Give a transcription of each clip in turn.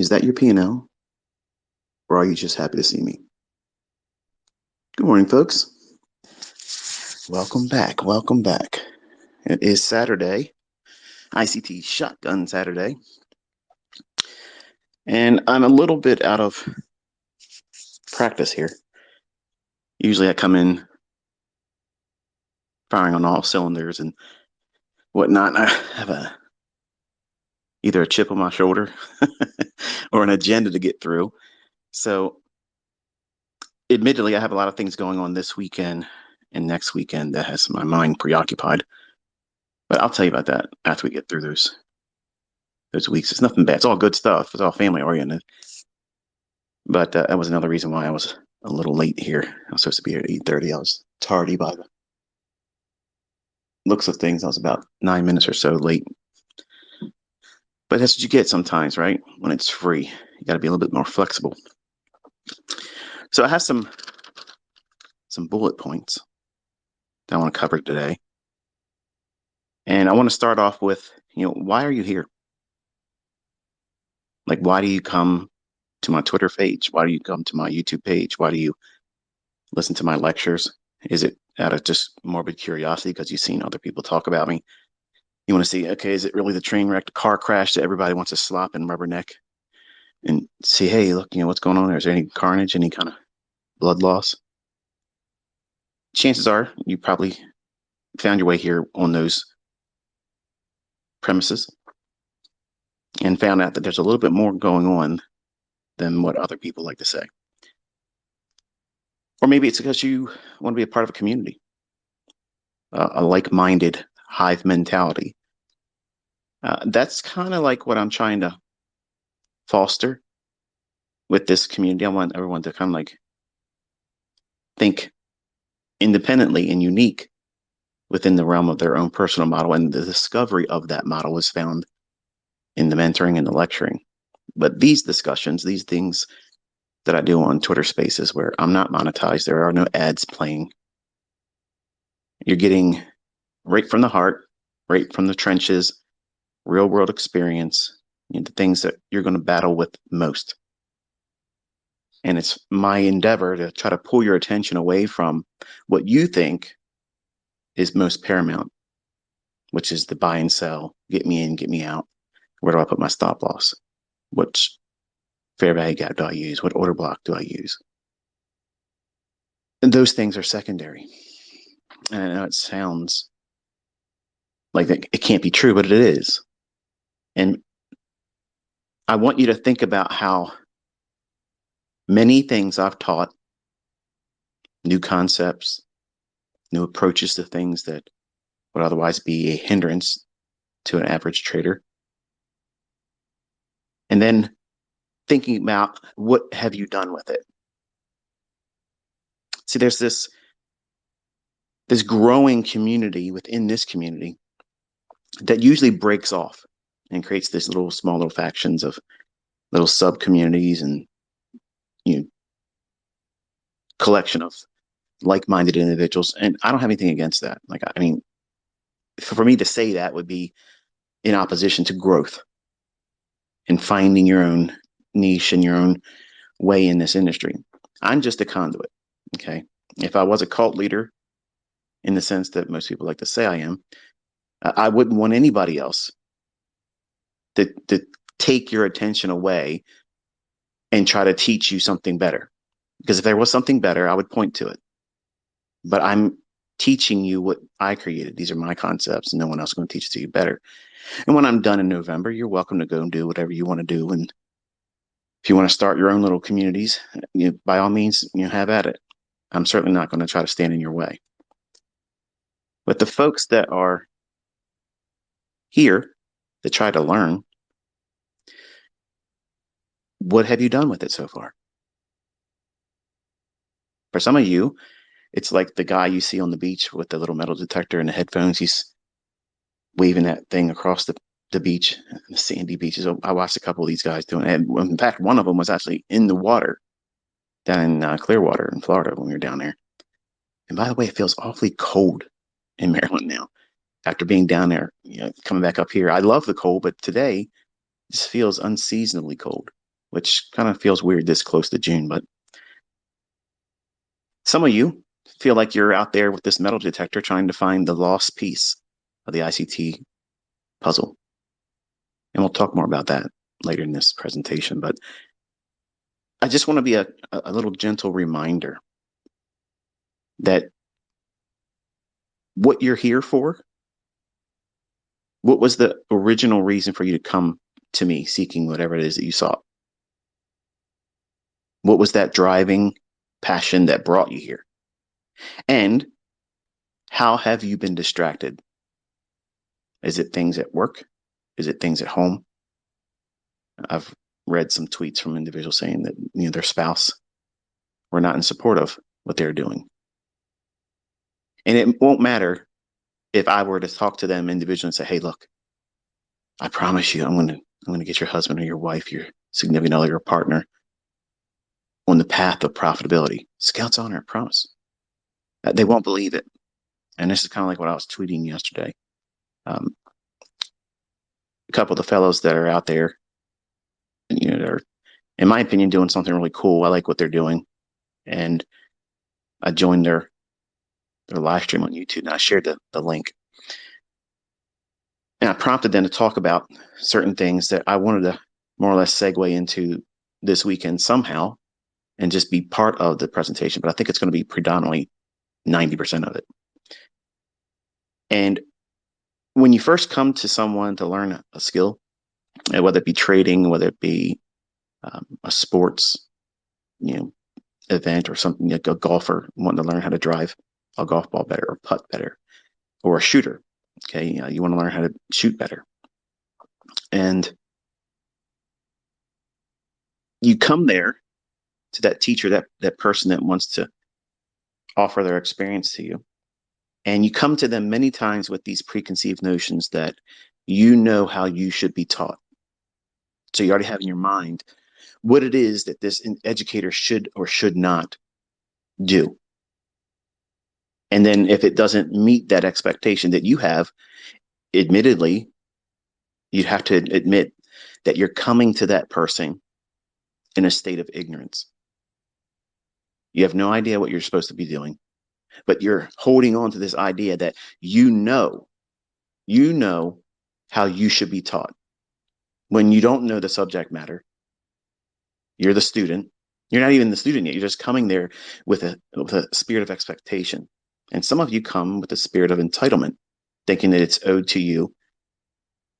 Is that your P&L, or are you just happy to see me? Good morning, folks. Welcome back. Welcome back. It is Saturday, ICT Shotgun Saturday, and I'm a little bit out of practice here. Usually I come in firing on all cylinders and whatnot. I have either a chip on my shoulder or an agenda to get through. So admittedly, I have a lot of things going on this weekend and next weekend that has my mind preoccupied. But I'll tell you about that after we get through those weeks. It's nothing bad. It's all good stuff. It's all family oriented. But that was another reason why I was a little late here. I was supposed to be here at 8:30. I was tardy by the looks of things. I was about 9 minutes or so late. But that's what you get sometimes, right? When it's free, you got to be a little bit more flexible. So I have some bullet points that I want to cover today. And I want to start off with, why are you here? Like, why do you come to my Twitter page? Why do you come to my YouTube page? Why do you listen to my lectures? Is it out of just morbid curiosity because you've seen other people talk about me? You want to see, okay, is it really the train wreck, the car crash that everybody wants to slop and rubberneck and see, hey, look, what's going on there? Is there any carnage, any kind of blood loss? Chances are you probably found your way here on those premises and found out that there's a little bit more going on than what other people like to say. Or maybe it's because you want to be a part of a community, a like-minded hive mentality. That's kind of like what I'm trying to foster with this community. I want everyone to kind of like think independently and unique within the realm of their own personal model. And the discovery of that model is found in the mentoring and the lecturing. But these discussions, these things that I do on Twitter Spaces where I'm not monetized, there are no ads playing. You're getting right from the heart, right from the trenches, real world experience, the things that you're going to battle with most. And it's my endeavor to try to pull your attention away from what you think is most paramount, which is the buy and sell, get me in, get me out. Where do I put my stop loss? Which fair value gap do I use? What order block do I use? And those things are secondary. And I know it sounds like it can't be true, but it is. And I want you to think about how many things I've taught, new concepts, new approaches to things that would otherwise be a hindrance to an average trader. And then thinking about what have you done with it? See, there's this growing community within this community that usually breaks off and creates this small little factions of little sub communities and collection of like-minded individuals. And I don't have anything against that. Like, I mean, for me to say that would be in opposition to growth and finding your own niche and your own way in this industry. I'm just a conduit. Okay. If I was a cult leader, in the sense that most people like to say I am, I wouldn't want anybody else to take your attention away and try to teach you something better. Because if there was something better, I would point to it. But I'm teaching you what I created. These are my concepts, and no one else is going to teach it to you better. And when I'm done in November, you're welcome to go and do whatever you want to do. And if you want to start your own little communities, by all means, have at it. I'm certainly not going to try to stand in your way. But the folks that are here to try to learn, what have you done with it so far? For some of you, it's like the guy you see on the beach with the little metal detector and the headphones. He's waving that thing across the beach, the sandy beaches. I watched a couple of these guys doing it. In fact, one of them was actually in the water down in Clearwater in Florida when we were down there. And by the way, it feels awfully cold in Maryland now after being down there, coming back up here. I love the cold, but today this feels unseasonably cold. which kind of feels weird this close to June. But some of you feel like you're out there with this metal detector trying to find the lost piece of the ICT puzzle. And we'll talk more about that later in this presentation. But I just want to be a little gentle reminder that what you're here for, what was the original reason for you to come to me seeking whatever it is that you sought? What was that driving passion that brought you here? And how have you been distracted? Is it things at work? Is it things at home? I've read some tweets from individuals saying that their spouse were not in support of what they're doing. And it won't matter if I were to talk to them individually and say, hey, look, I promise you, I'm going to get your husband or your wife, your significant other, your partner on the path of profitability. Scouts honor, I promise. They won't believe it. And this is kind of like what I was tweeting yesterday. A couple of the fellows that are out there, they're, in my opinion, doing something really cool. I like what they're doing. And I joined their live stream on YouTube, and I shared the link. And I prompted them to talk about certain things that I wanted to more or less segue into this weekend somehow and just be part of the presentation. But I think it's going to be predominantly 90% of it. And when you first come to someone to learn a skill, whether it be trading, whether it be a sports, event or something, like a golfer wanting to learn how to drive a golf ball better or putt better, or a shooter. Okay, you want to learn how to shoot better. And you come there to that teacher, that person that wants to offer their experience to you. And you come to them many times with these preconceived notions that you know how you should be taught. So you already have in your mind what it is that this educator should or should not do. And then if it doesn't meet that expectation that you have, admittedly, you'd have to admit that you're coming to that person in a state of ignorance. You have no idea what you're supposed to be doing, but you're holding on to this idea that you know how you should be taught. When you don't know the subject matter, you're the student. You're not even the student yet. You're just coming there with a spirit of expectation. And some of you come with a spirit of entitlement, thinking that it's owed to you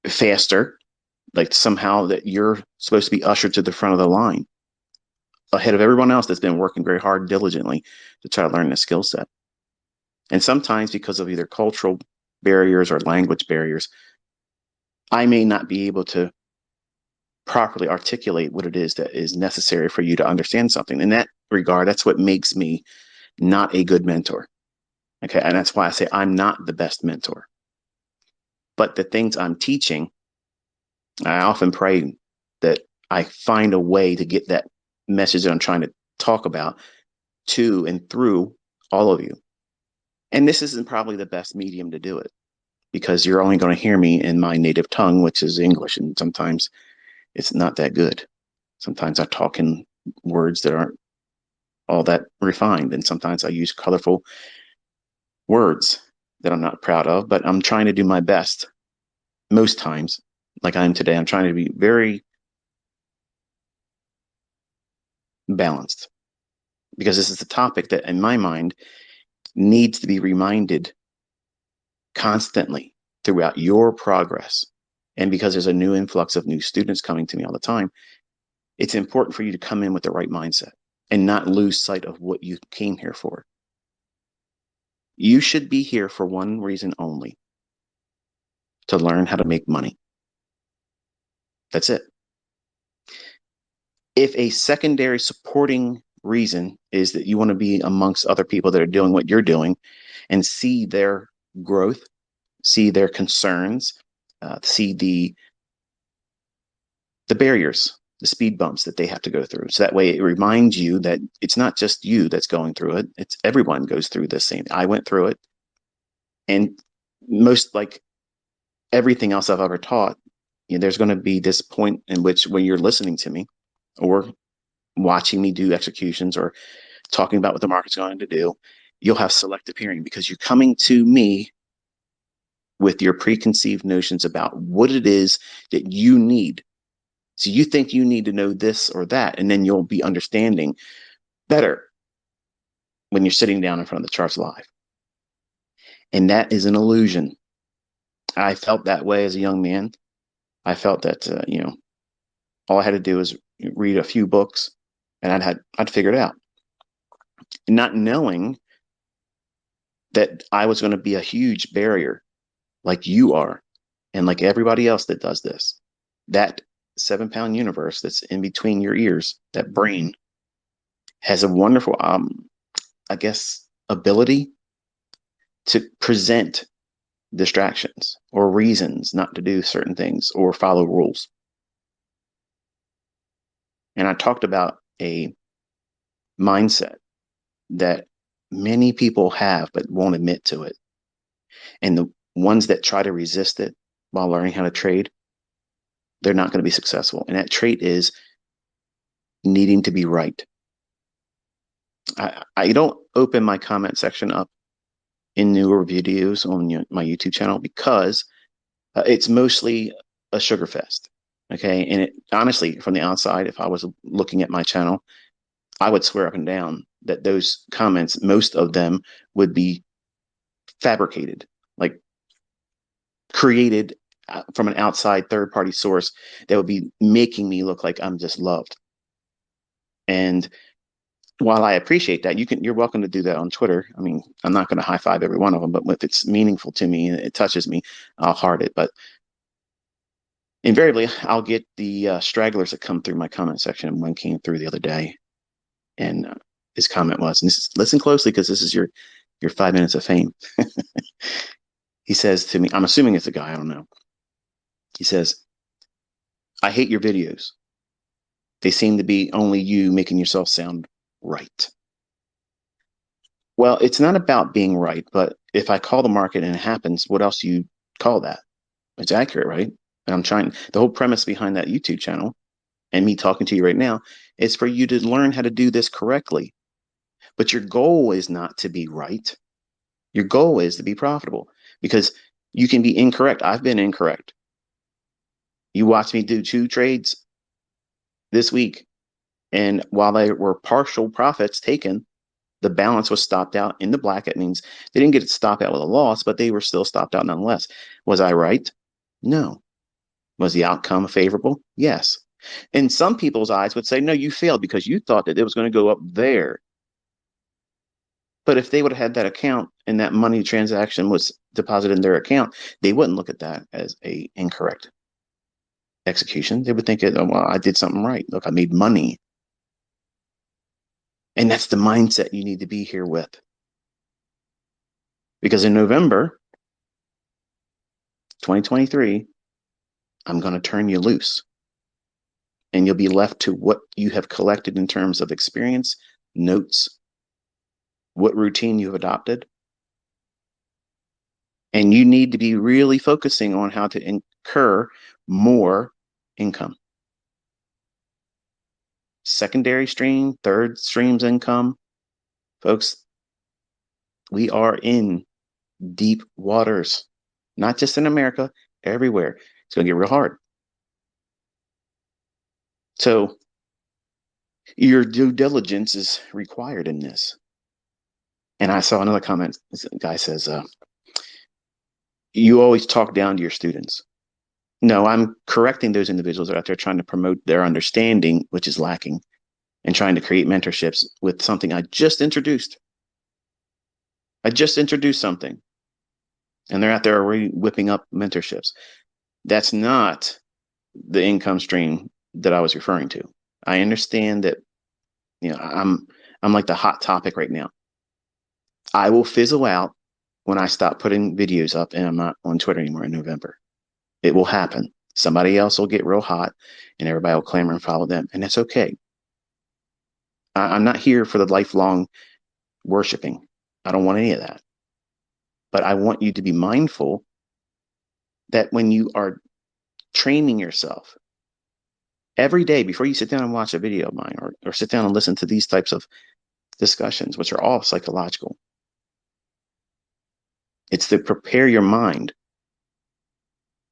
faster, like somehow that you're supposed to be ushered to the front of the line ahead of everyone else that's been working very hard diligently to try to learn the skill set. And sometimes because of either cultural barriers or language barriers, I may not be able to properly articulate what it is that is necessary for you to understand something. In that regard, that's what makes me not a good mentor. Okay. And that's why I say I'm not the best mentor. But the things I'm teaching, I often pray that I find a way to get that message that I'm trying to talk about to and through all of you. And this isn't probably the best medium to do it because you're only going to hear me in my native tongue, which is English. And sometimes it's not that good. Sometimes I talk in words that aren't all that refined. And sometimes I use colorful words that I'm not proud of, but I'm trying to do my best. Most times, like I am today, I'm trying to be very balanced because this is a topic that in my mind needs to be reminded constantly throughout your progress. And because there's a new influx of new students coming to me all the time, it's important for you to come in with the right mindset and not lose sight of what you came here for. You should be here for one reason only: to learn how to make money. That's it. If a secondary supporting reason is that you want to be amongst other people that are doing what you're doing and see their growth, see their concerns, see the barriers, the speed bumps that they have to go through. So that way it reminds you that it's not just you that's going through it. It's everyone goes through this same. I went through it. And most like everything else I've ever taught, there's going to be this point in which when you're listening to me, or watching me do executions or talking about what the market's going to do, you'll have selective hearing because you're coming to me with your preconceived notions about what it is that you need. So you think you need to know this or that, and then you'll be understanding better when you're sitting down in front of the charts live. And that is an illusion. I felt that way as a young man. I felt that, all I had to do was read a few books and I'd figure it out. Not knowing that I was going to be a huge barrier like you are and like everybody else that does this. That 7-pound universe that's in between your ears, that brain, has a wonderful, I guess, ability to present distractions or reasons not to do certain things or follow rules. And I talked about a mindset that many people have but won't admit to it. And the ones that try to resist it while learning how to trade, they're not going to be successful. And that trait is needing to be right. I don't open my comment section up in newer videos on my YouTube channel because it's mostly a sugar fest. Okay. And it honestly, from the outside, if I was looking at my channel, I would swear up and down that those comments, most of them would be fabricated, like created from an outside third party source that would be making me look like I'm just loved. And while I appreciate that, you're welcome to do that on Twitter. I mean, I'm not going to high five every one of them, but if it's meaningful to me and it touches me, I'll heart it. But invariably, I'll get the stragglers that come through my comment section. And one came through the other day, and his comment was, and listen closely because this is your 5 minutes of fame. He says to me, I'm assuming it's a guy, I don't know. He says, I hate your videos. They seem to be only you making yourself sound right. Well, it's not about being right, but if I call the market and it happens, what else do you call that? It's accurate, right? And the whole premise behind that YouTube channel and me talking to you right now is for you to learn how to do this correctly. But your goal is not to be right. Your goal is to be profitable because you can be incorrect. I've been incorrect. You watch me do 2 trades this week, and while they were partial profits taken, the balance was stopped out in the black. It means they didn't get it stopped out with a loss, but they were still stopped out nonetheless. Was I right? No. Was the outcome favorable? Yes. And some people's eyes would say, no, you failed because you thought that it was going to go up there. But if they would have had that account and that money transaction was deposited in their account, they wouldn't look at that as a incorrect execution. They would think, oh, well, I did something right. Look, I made money. And that's the mindset you need to be here with. Because in November 2023, I'm going to turn you loose. And you'll be left to what you have collected in terms of experience, notes, what routine you've adopted. And you need to be really focusing on how to incur more income. Secondary stream, third streams income. Folks, we are in deep waters, not just in America, everywhere. It's going to get real hard. So your due diligence is required in this. And I saw another comment. This guy says, you always talk down to your students. No, I'm correcting those individuals that are out there trying to promote their understanding, which is lacking, and trying to create mentorships with something I just introduced. I just introduced something, and they're out there already whipping up mentorships. That's not the income stream that I was referring to. I understand that, I'm like the hot topic right now. I will fizzle out when I stop putting videos up and I'm not on Twitter anymore in November. It will happen. Somebody else will get real hot and everybody will clamor and follow them. And that's okay. I'm not here for the lifelong worshiping. I don't want any of that. But I want you to be mindful that when you are training yourself Every day before you sit down and watch a video of mine, or sit down and listen to these types of discussions, which are all psychological, it's to prepare your mind.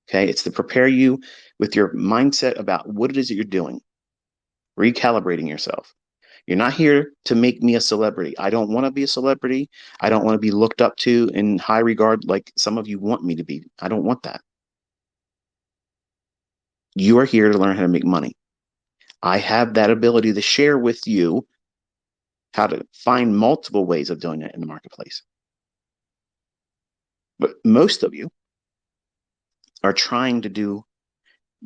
Okay. It's to prepare you with your mindset about what it is that you're doing, recalibrating yourself. You're not here to make me a celebrity. I don't want to be a celebrity. I don't want to be looked up to in high regard like some of you want me to be. I don't want that. You are here to learn how to make money. I have that ability to share with you how to find multiple ways of doing it in the marketplace. But most of you are trying to do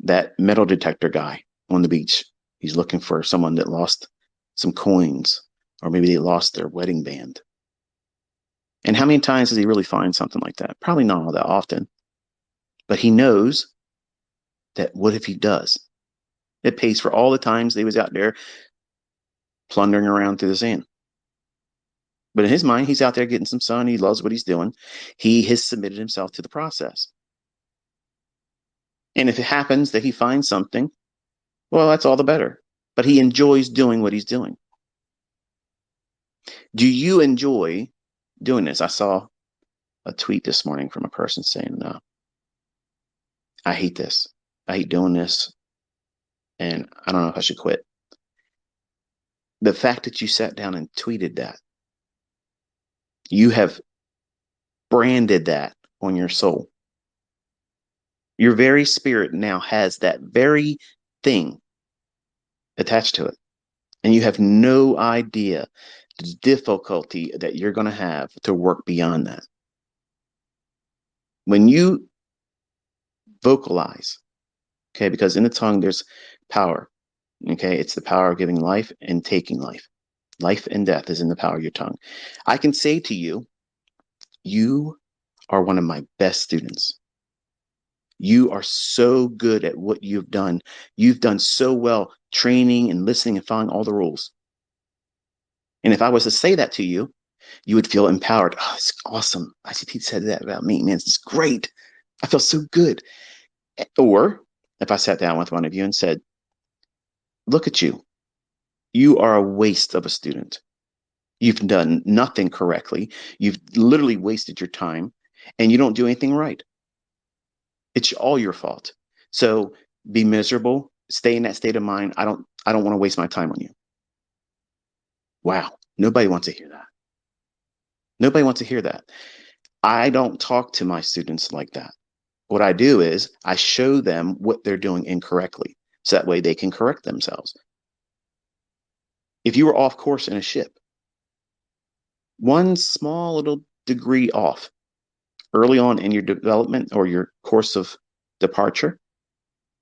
that metal detector guy on the beach. He's looking for someone that lost some coins, or maybe they lost their wedding band. And how many times does he really find something like that? Probably not all that often. But he knows that what if he does? It pays for all the times they was out there plundering around through the sand. But in his mind, he's out there getting some sun. He loves what he's doing. He has submitted himself to the process. And if it happens that he finds something, well, that's all the better. But he enjoys doing what he's doing. Do you enjoy doing this? I saw a tweet this morning from a person saying, I hate this. I hate doing this. And I don't know if I should quit. The fact that you sat down and tweeted that, you have branded that on your soul. Your very spirit now has that very thing attached to it. And you have no idea the difficulty that you're going to have to work beyond that. When you vocalize, okay, because in the tongue there's power, okay, it's the power of giving life and taking life. Life and death is in the power of your tongue. I can say to you, you are one of my best students. You are so good at what you've done. You've done so well training and listening and following all the rules. And if I was to say that to you, you would feel empowered. Oh, it's awesome. ICT said that about me, man. It's great. I feel so good. Or if I sat down with one of you and said, look at you. You are a waste of a student. You've done nothing correctly. You've literally wasted your time and you don't do anything right. It's all your fault. So be miserable, stay in that state of mind. I don't want to waste my time on you. Wow. Nobody wants to hear that. Nobody wants to hear that. I don't talk to my students like that. What I do is I show them what they're doing incorrectly, so that way they can correct themselves. If you were off course in a ship, one small little degree off early on in your development or your course of departure,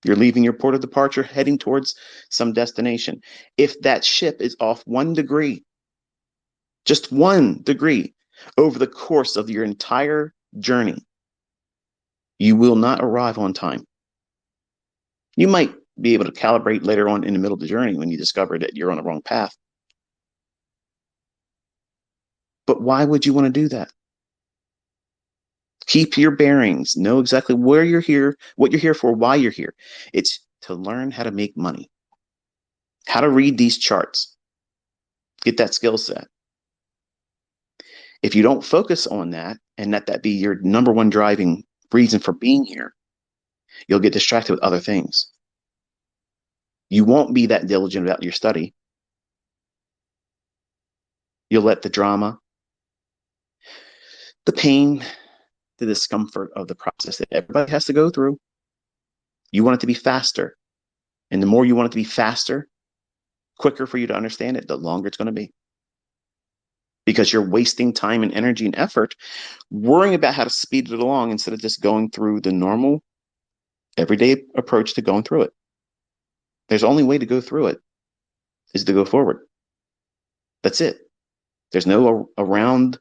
you're leaving your port of departure, heading towards some destination. If that ship is off 1 degree, just 1 degree over the course of your entire journey, you will not arrive on time. You might be able to calibrate later on in the middle of the journey when you discover that you're on the wrong path. But why would you want to do that? Keep your bearings. Know exactly where you're here, what you're here for, why you're here. It's to learn how to make money, how to read these charts, get that skill set. If you don't focus on that and let that be your number one driving reason for being here, you'll get distracted with other things. You won't be that diligent about your study. You'll let the drama, the pain, the discomfort of the process that everybody has to go through. You want it to be faster. And the more you want it to be faster, quicker for you to understand it, the longer it's going to be. Because you're wasting time and energy and effort worrying about how to speed it along instead of just going through the normal, everyday approach to going through it. There's only way to go through it is to go forward. That's it. There's no around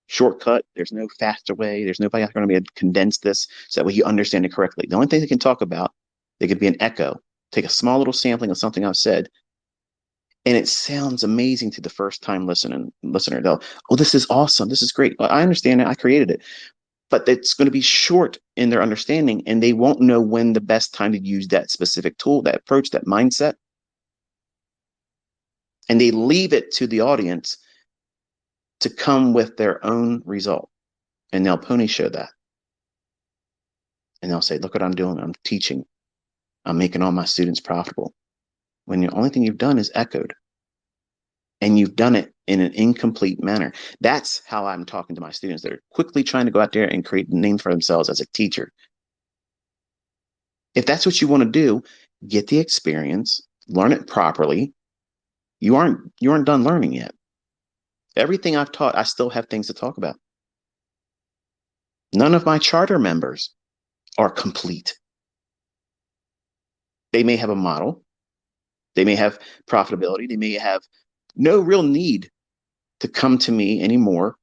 shortcut. There's no faster way. There's nobody going to be able to condense this so that way you understand it correctly. The only thing they can talk about, they could be an echo. Take a small little sampling of something I've said, and it sounds amazing to the first time listener. They'll, oh, this is awesome. This is great. Well, I understand it. I created it. but it's going to be short in their understanding, and they won't know when the best time to use that specific tool, that approach, that mindset. And they leave it to the audience to come with their own result. And they'll pony show that. And they'll say, look what I'm doing. I'm teaching. I'm making all my students profitable. When the only thing you've done is echoed. And you've done it in an incomplete manner. That's how I'm talking to my students. They're quickly trying to go out there and create a name for themselves as a teacher. If that's what you want to do, get the experience, learn it properly. You aren't done learning yet. Everything I've taught, I still have things to talk about. None of my charter members are complete. They may have a model. They may have profitability. They may have no real need to come to me anymore.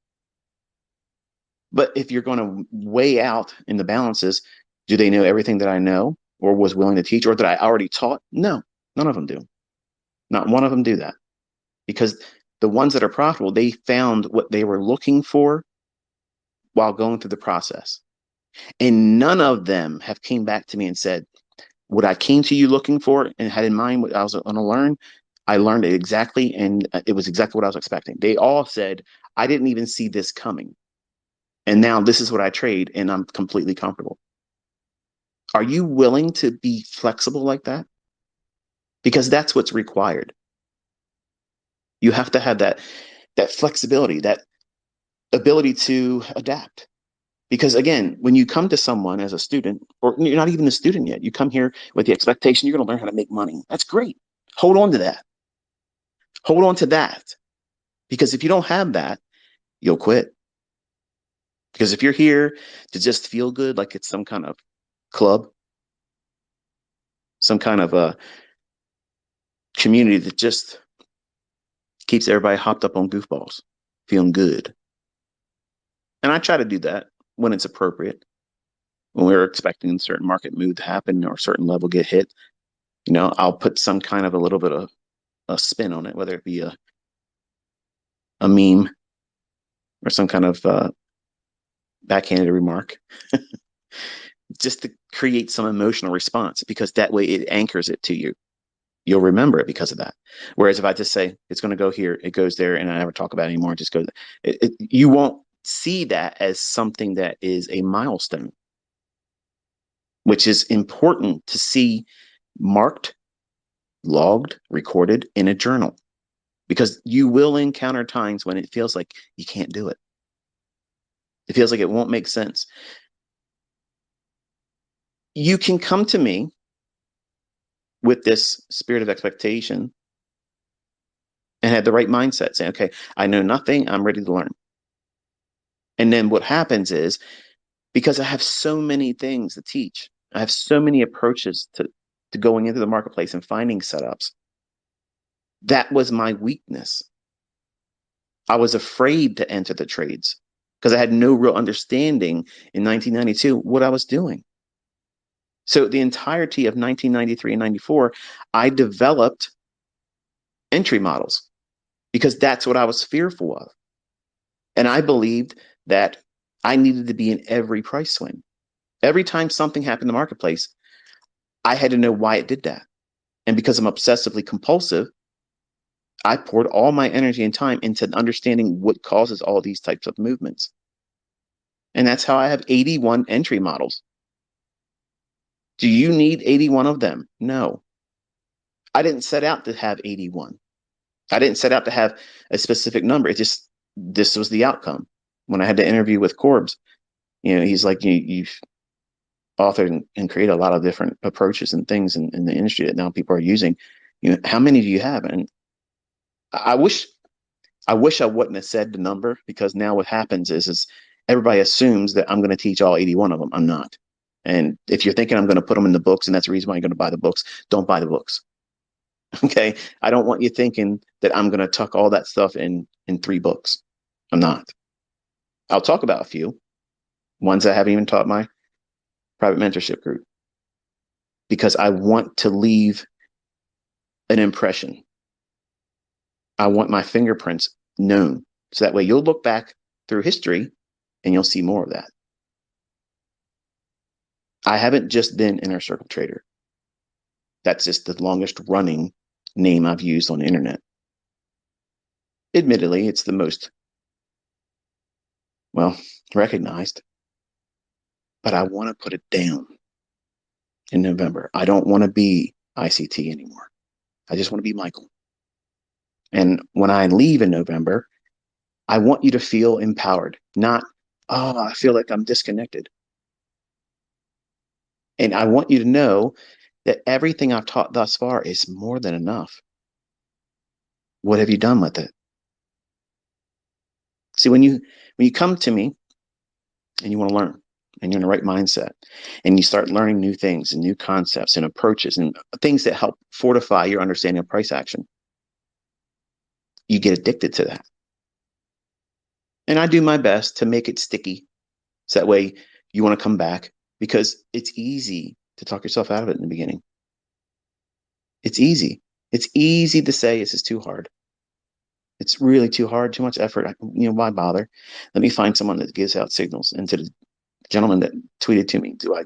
But if you're going to weigh out in the balances, do they know everything that I know or was willing to teach or that I already taught? No, none of them do. Not one of them do that. Because the ones that are profitable, they found what they were looking for while going through the process. And none of them have came back to me and said, what I came to you looking for and had in mind what I was going to learn, I learned it exactly, and it was exactly what I was expecting. They all said, I didn't even see this coming. And now this is what I trade, and I'm completely comfortable. Are you willing to be flexible like that? Because that's what's required. You have to have that flexibility, that ability to adapt. Because again, when you come to someone as a student, or you're not even a student yet, you come here with the expectation you're going to learn how to make money. That's great. Hold on to that. Hold on to that. Because if you don't have that, you'll quit. Because if you're here to just feel good, like it's some kind of club, some kind of a community that just keeps everybody hopped up on goofballs, feeling good. And I try to do that when it's appropriate. When we're expecting a certain market move to happen or a certain level get hit, I'll put some kind of a little bit of a spin on it, whether it be a meme or some kind of backhanded remark, just to create some emotional response, because that way it anchors it to you. You'll remember it because of that. Whereas if I just say it's going to go here, it goes there, and I never talk about it anymore, it just goes, you won't see that as something that is a milestone, which is important to see marked, logged, recorded in a journal, because you will encounter times when it feels like you can't do it. It feels like it won't make sense. You can come to me with this spirit of expectation and have the right mindset, saying, okay, I know nothing, I'm ready to learn. And then what happens is, because I have so many things to teach, I have so many approaches to going into the marketplace and finding setups. That was my weakness. I was afraid to enter the trades because I had no real understanding in 1992 what I was doing. So the entirety of 1993 and 94, I developed entry models because that's what I was fearful of. And I believed that I needed to be in every price swing. Every time something happened in the marketplace, I had to know why it did that. And because I'm obsessively compulsive, I poured all my energy and time into understanding what causes all these types of movements. And that's how I have 81 entry models. Do you need 81 of them? No. I didn't set out to have 81. I didn't set out to have a specific number. This was the outcome. When I had the interview with Corbs, he's like, you've authored and created a lot of different approaches and things in the industry that now people are using. How many do you have? And I wish I wouldn't have said the number, because now what happens is everybody assumes that I'm going to teach all 81 of them. I'm not. And if you're thinking I'm going to put them in the books and that's the reason why you're going to buy the books, don't buy the books. Okay. I don't want you thinking that I'm going to tuck all that stuff in 3 books. I'm not. I'll talk about a few ones I haven't even taught my private mentorship group, because I want to leave an impression. I want my fingerprints known. So that way you'll look back through history and you'll see more of that. I haven't just been Inner Circle Trader. That's just the longest running name I've used on the internet. Admittedly, it's the most, well, recognized, but I want to put it down in November. I don't want to be ICT anymore. I just want to be Michael. And when I leave in November, I want you to feel empowered, not, oh, I feel like I'm disconnected. And I want you to know that everything I've taught thus far is more than enough. What have you done with it? See, when you come to me and you want to learn and you're in the right mindset and you start learning new things and new concepts and approaches and things that help fortify your understanding of price action, you get addicted to that. And I do my best to make it sticky. So that way you want to come back because it's easy to talk yourself out of it in the beginning. It's easy. It's easy to say this is too hard. It's really too hard, too much effort. Why bother? Let me find someone that gives out signals. And to the gentleman that tweeted to me, do I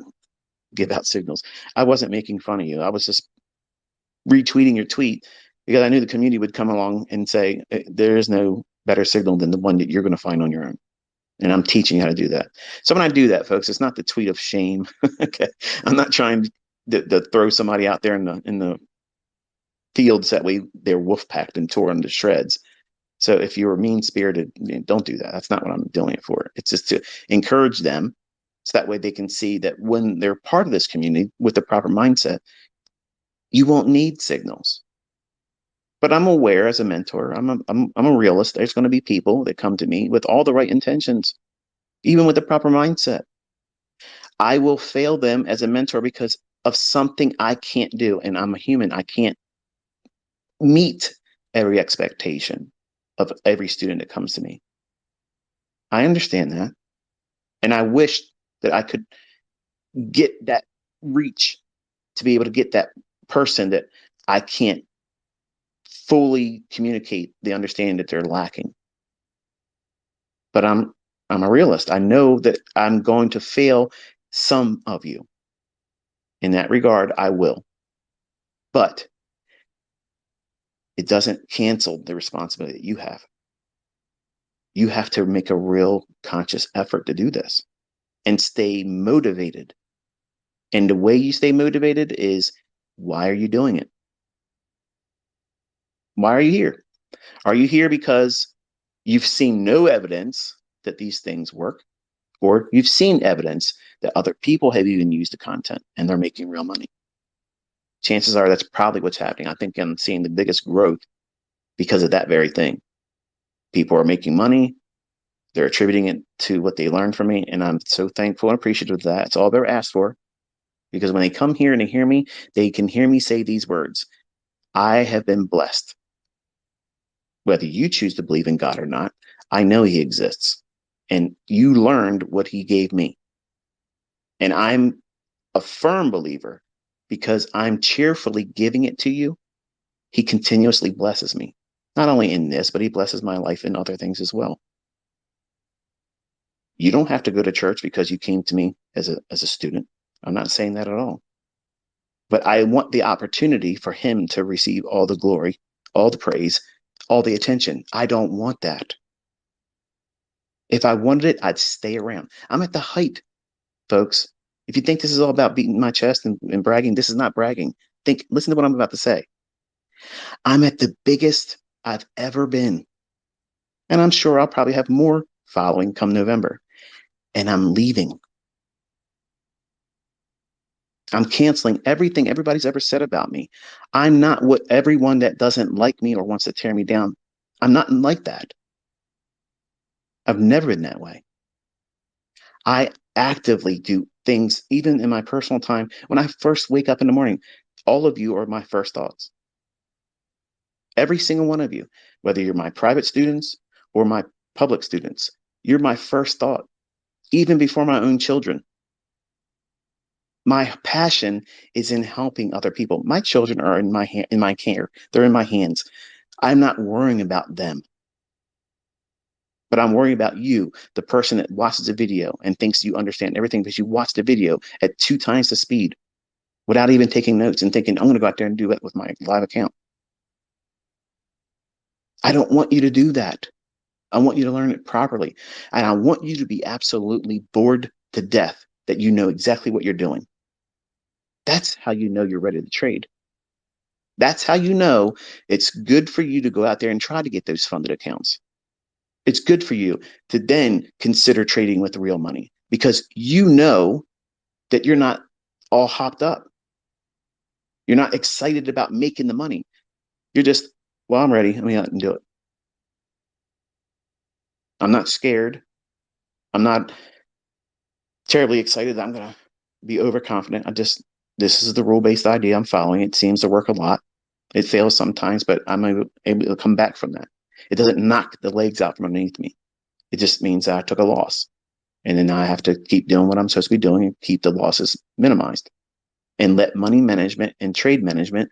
give out signals? I wasn't making fun of you. I was just retweeting your tweet because I knew the community would come along and say, there is no better signal than the one that you're going to find on your own. And I'm teaching you how to do that. So when I do that, folks, it's not the tweet of shame. Okay. I'm not trying to throw somebody out there in the fields that way they're wolf packed and torn to shreds. So if you're mean spirited, don't do that. That's not what I'm doing it for. It's just to encourage them so that way they can see that when they're part of this community with the proper mindset, you won't need signals. But I'm aware as a mentor, I'm a realist. There's going to be people that come to me with all the right intentions, even with the proper mindset. I will fail them as a mentor because of something I can't do. And I'm a human. I can't meet every expectation of every student that comes to me. I understand that. And I wish that I could get that reach to be able to get that person that I can't fully communicate the understanding that they're lacking. But I'm a realist. I know that I'm going to fail some of you. In that regard, I will. But it doesn't cancel the responsibility that you have. You have to make a real conscious effort to do this and stay motivated. And the way you stay motivated is, why are you doing it? Why are you here? Are you here because you've seen no evidence that these things work, or you've seen evidence that other people have even used the content and they're making real money? Chances are that's probably what's happening. I think I'm seeing the biggest growth because of that very thing. People are making money. They're attributing it to what they learned from me. And I'm so thankful and appreciative of that. It's all I've ever asked for. Because when they come here and they hear me, they can hear me say these words: I have been blessed. Whether you choose to believe in God or not, I know he exists. And you learned what he gave me. And I'm a firm believer because I'm cheerfully giving it to you. He continuously blesses me, not only in this, but he blesses my life in other things as well. You don't have to go to church because you came to me as a student. I'm not saying that at all. But I want the opportunity for him to receive all the glory, all the praise, all the attention. I don't want that. If I wanted it, I'd stay around. I'm at the height, folks. If you think this is all about beating my chest and bragging, this is not bragging. Listen to what I'm about to say. I'm at the biggest I've ever been. And I'm sure I'll probably have more following come November. And I'm leaving. I'm canceling everything everybody's ever said about me. I'm not what everyone that doesn't like me or wants to tear me down. I'm not like that. I've never been that way. I actively do things, even in my personal time. When I first wake up in the morning, all of you are my first thoughts. Every single one of you, whether you're my private students or my public students, you're my first thought, even before my own children. My passion is in helping other people. My children are in my care. They're in my hands. I'm not worrying about them. But I'm worried about you, the person that watches a video and thinks you understand everything because you watched the video at 2 times the speed without even taking notes and thinking, I'm going to go out there and do it with my live account. I don't want you to do that. I want you to learn it properly. And I want you to be absolutely bored to death that you know exactly what you're doing. That's how you know you're ready to trade. That's how you know it's good for you to go out there and try to get those funded accounts. It's good for you to then consider trading with real money because you know that you're not all hopped up. You're not excited about making the money. You're just, well, I'm ready. Let me out and do it. I'm not scared. I'm not terribly excited that I'm going to be overconfident. This is the rule based idea I'm following. It seems to work a lot. It fails sometimes, but I'm able to come back from that. It doesn't knock the legs out from underneath me. It just means that I took a loss. And then I have to keep doing what I'm supposed to be doing and keep the losses minimized and let money management and trade management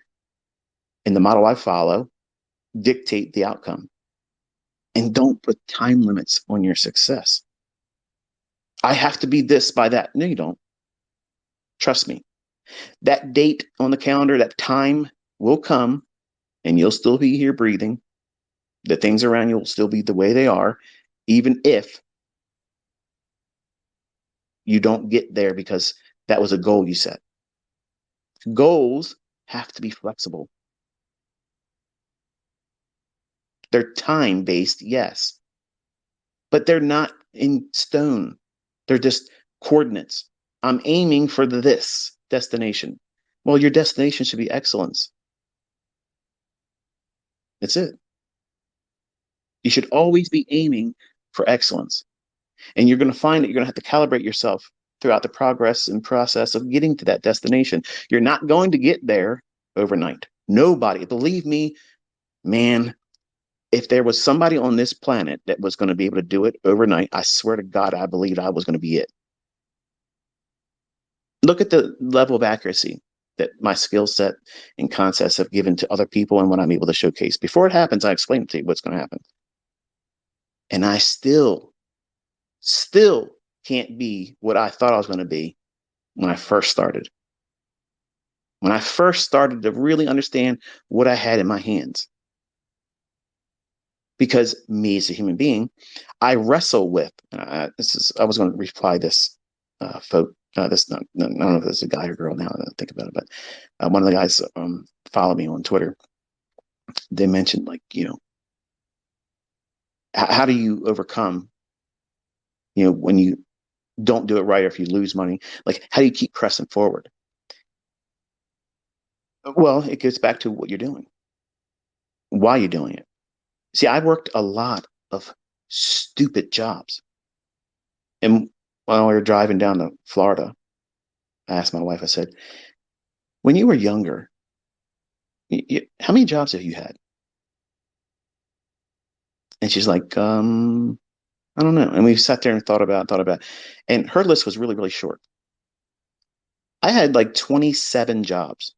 in the model I follow dictate the outcome. And don't put time limits on your success. I have to be this by that. No, you don't. Trust me. That date on the calendar, that time will come and you'll still be here breathing. The things around you will still be the way they are, even if you don't get there because that was a goal you set. Goals have to be flexible. They're time based, yes, but they're not in stone. They're just coordinates. I'm aiming for this destination. Well, your destination should be excellence. That's it. You should always be aiming for excellence. And you're going to find that you're going to have to calibrate yourself throughout the progress and process of getting to that destination. You're not going to get there overnight. Nobody, believe me, man, if there was somebody on this planet that was going to be able to do it overnight, I swear to God, I believed I was going to be it. Look at the level of accuracy that my skill set and concepts have given to other people and what I'm able to showcase. Before it happens, I explain to you what's going to happen. And I still can't be what I thought I was going to be when I first started. When I first started to really understand what I had in my hands. Because me as a human being, I wrestle with, I was going to reply this, this, I don't know if it's a guy or girl now that I think about it, but one of the guys follow me on Twitter. They mentioned like, how do you overcome, when you don't do it right or if you lose money, like how do you keep pressing forward? Well, it gets back to what you're doing, why you're doing it. See, I worked a lot of stupid jobs. And while we were driving down to Florida, I asked my wife, I said, when you were younger, how many jobs have you had? And she's like, I don't know. And we sat there and thought about, and her list was really, really short. I had like 27 jobs.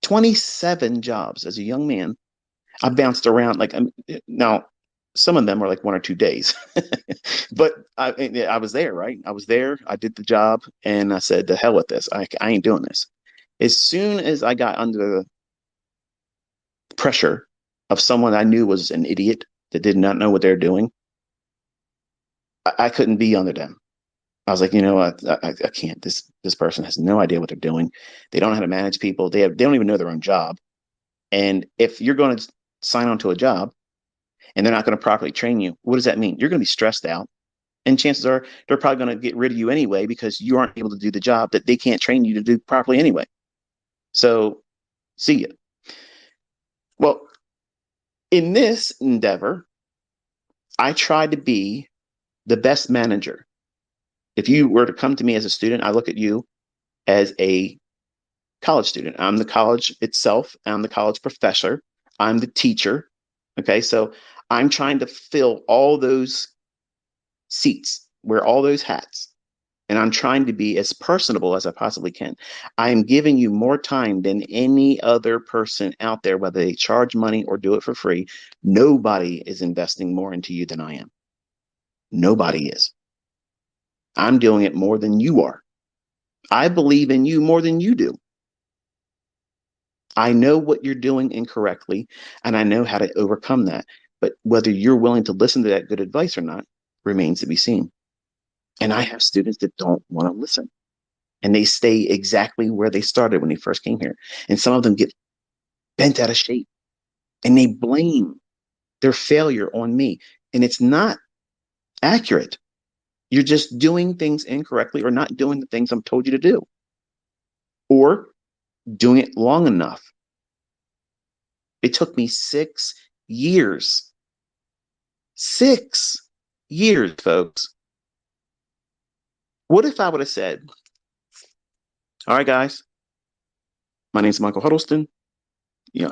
27 jobs as a young man. I bounced around like now some of them were like 1 or 2 days, but I was there, right? I was there. I did the job and I said, the hell with this. I ain't doing this. As soon as I got under the pressure of someone I knew was an idiot that did not know what they're doing, I couldn't be under them. I was like, I can't. This person has no idea what they're doing. They don't know how to manage people. They don't even know their own job. And if you're going to sign on to a job and they're not going to properly train you, what does that mean? You're going to be stressed out. And chances are they're probably going to get rid of you anyway because you aren't able to do the job that they can't train you to do properly anyway. So see ya. Well, in this endeavor, I tried to be the best manager. If you were to come to me as a student, I look at you as a college student. I'm the college itself. I'm the college professor. I'm the teacher. Okay. So I'm trying to fill all those seats, wear all those hats. And I'm trying to be as personable as I possibly can. I am giving you more time than any other person out there, whether they charge money or do it for free. Nobody is investing more into you than I am. Nobody is. I'm doing it more than you are. I believe in you more than you do. I know what you're doing incorrectly, and I know how to overcome that. But whether you're willing to listen to that good advice or not remains to be seen. And I have students that don't want to listen, and they stay exactly where they started when they first came here. And some of them get bent out of shape and they blame their failure on me. And it's not accurate. You're just doing things incorrectly or not doing the things I'm told you to do or doing it long enough. It took me 6 years. 6 years, folks. What if I would have said, all right, guys, my name's Michael Huddleston.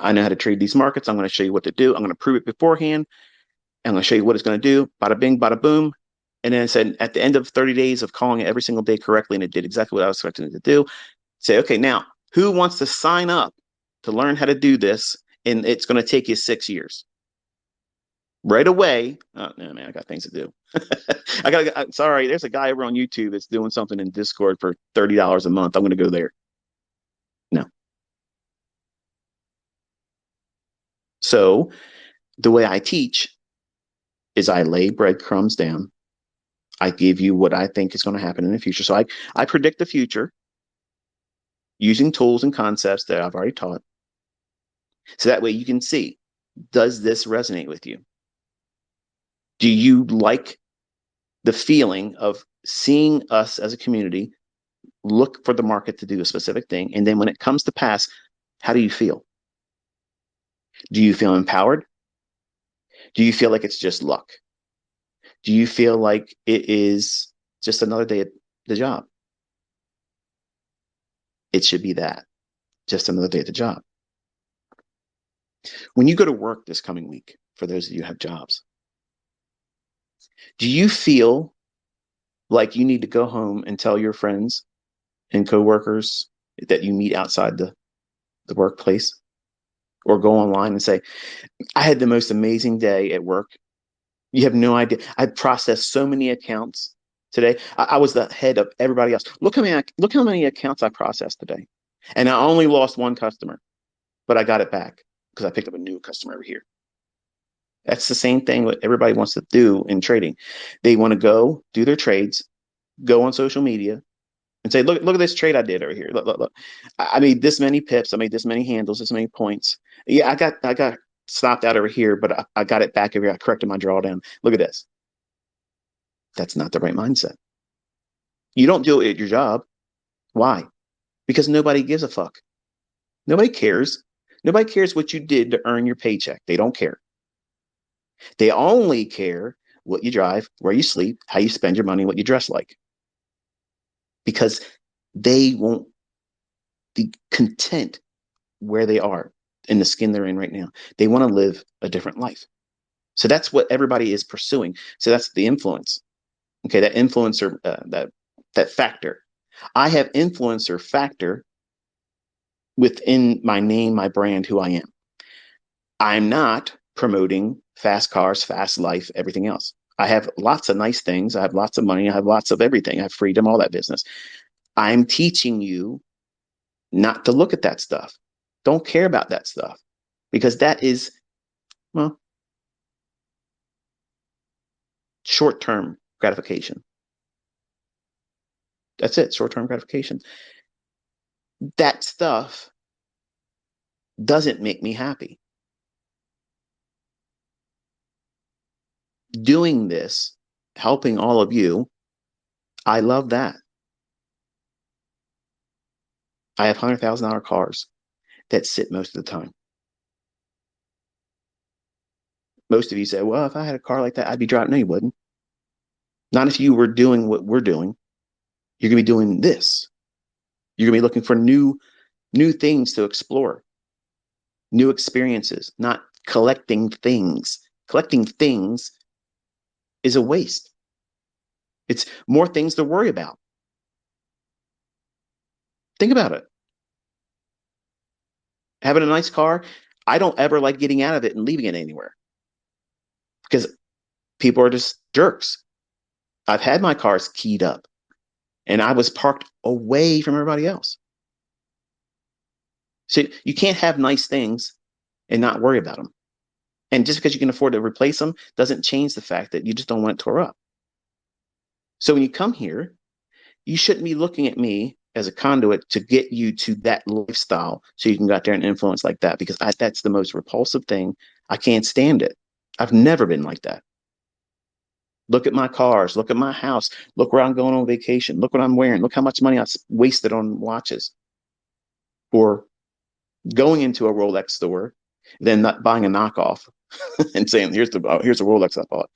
I know how to trade these markets. I'm going to show you what to do. I'm going to prove it beforehand. I'm going to show you what it's going to do. Bada bing, bada boom. And then it said at the end of 30 days of calling it every single day correctly, and it did exactly what I was expecting it to do, say, okay, now who wants to sign up to learn how to do this? And it's going to take you 6 years. Right away. Oh, no, man, I got things to do. Sorry, there's a guy over on YouTube that's doing something in Discord for $30 a month. I'm going to go there. No. So the way I teach is I lay breadcrumbs down. I give you what I think is going to happen in the future. So I predict the future using tools and concepts that I've already taught. So that way you can see, does this resonate with you? Do you like the feeling of seeing us as a community look for the market to do a specific thing? And then when it comes to pass, how do you feel? Do you feel empowered? Do you feel like it's just luck? Do you feel like it is just another day at the job? It should be that, just another day at the job. When you go to work this coming week, for those of you who have jobs, do you feel like you need to go home and tell your friends and coworkers that you meet outside the workplace, or go online and say, I had the most amazing day at work? You have no idea. I processed so many accounts today. I was the head of everybody else. Look how many accounts I processed today. And I only lost one customer, but I got it back because I picked up a new customer over here. That's the same thing what everybody wants to do in trading. They want to go do their trades, go on social media, and say, look at this trade I did over here. Look. I made this many pips. I made this many handles, this many points. Yeah, I got stopped out over here, but I got it back over here. I corrected my drawdown. Look at this. That's not the right mindset. You don't do it at your job. Why? Because nobody gives a fuck. Nobody cares. Nobody cares what you did to earn your paycheck. They don't care. They only care what you drive, where you sleep, how you spend your money, what you dress like. Because they won't be content where they are in the skin they're in right now. They want to live a different life. So that's what everybody is pursuing. So that's the influence. Okay, that influencer, that factor. I have influencer factor within my name, my brand, who I am. I'm not promoting fast cars, fast life, everything else. I have lots of nice things. I have lots of money. I have lots of everything. I have freedom, all that business. I'm teaching you not to look at that stuff. Don't care about that stuff, because that is, well, short-term gratification. That's it, short-term gratification. That stuff doesn't make me happy. Doing this, helping all of you, I love that. I have $100,000 cars that sit most of the time. Most of you say, well, if I had a car like that, I'd be driving. No, you wouldn't. Not if you were doing what we're doing. You're going to be doing this. You're going to be looking for new things to explore, new experiences, not collecting things. Collecting things is a waste. It's more things to worry about. Think about it. Having a nice car, I don't ever like getting out of it and leaving it anywhere because people are just jerks. I've had my cars keyed up and I was parked away from everybody else. So you can't have nice things and not worry about them. And just because you can afford to replace them doesn't change the fact that you just don't want it tore up. So when you come here, you shouldn't be looking at me as a conduit to get you to that lifestyle so you can go out there and influence like that because that's the most repulsive thing. I can't stand it. I've never been like that. Look at my cars. Look at my house. Look where I'm going on vacation. Look what I'm wearing. Look how much money I wasted on watches or going into a Rolex store, then not buying a knockoff and saying, here's a Rolex I bought.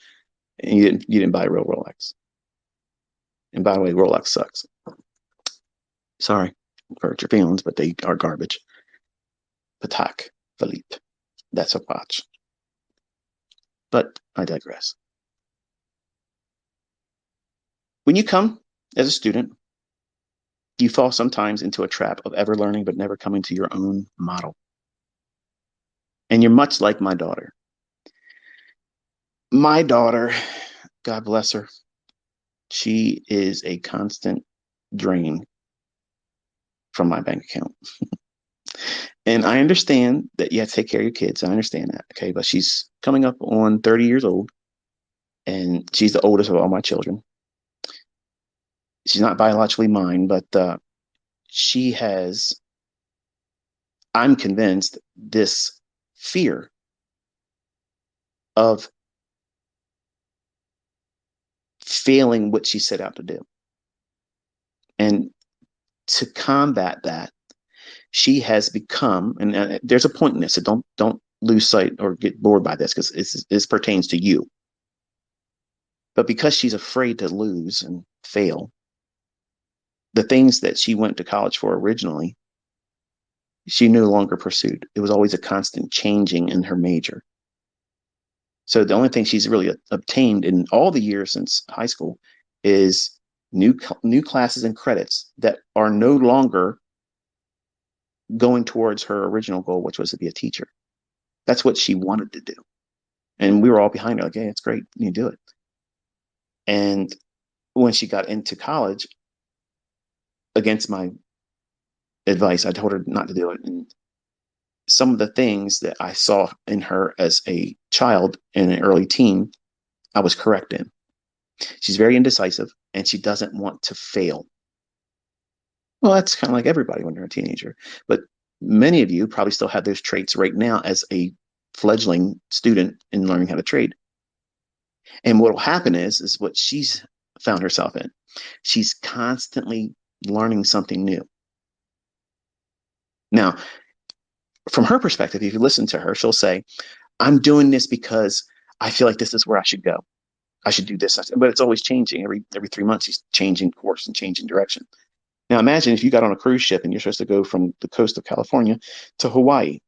And you didn't buy a real Rolex. And by the way, Rolex sucks. Sorry for hurt your feelings, but they are garbage. Patek Philippe. That's a watch. But I digress. When you come as a student, you fall sometimes into a trap of ever learning but never coming to your own model. And you're much like my daughter. My daughter, God bless her, she is a constant drain from my bank account. And I understand that you have to take care of your kids. I understand that. Okay. But she's coming up on 30 years old and she's the oldest of all my children. She's not biologically mine, but she has, I'm convinced, this fear of failing what she set out to do. And to combat that, she has become, and there's a point in this, so don't lose sight or get bored by this because this pertains to you. But because she's afraid to lose and fail, the things that she went to college for originally, she no longer pursued. It was always a constant changing in her major. So the only thing she's really obtained in all the years since high school is new classes and credits that are no longer going towards her original goal, which was to be a teacher. That's what she wanted to do. And we were all behind her, like, hey, it's great. You do it. And when she got into college, against my advice, I told her not to do it. And some of the things that I saw in her as a child and an early teen, I was correct in. She's very indecisive and she doesn't want to fail. Well, that's kind of like everybody when you're a teenager. But many of you probably still have those traits right now as a fledgling student in learning how to trade. And what will happen is what she's found herself in. She's constantly learning something new. Now, from her perspective, if you listen to her, she'll say, I'm doing this because I feel like this is where I should go. I should do this. But it's always changing. Every 3 months, she's changing course and changing direction. Now, imagine if you got on a cruise ship and you're supposed to go from the coast of California to Hawaii,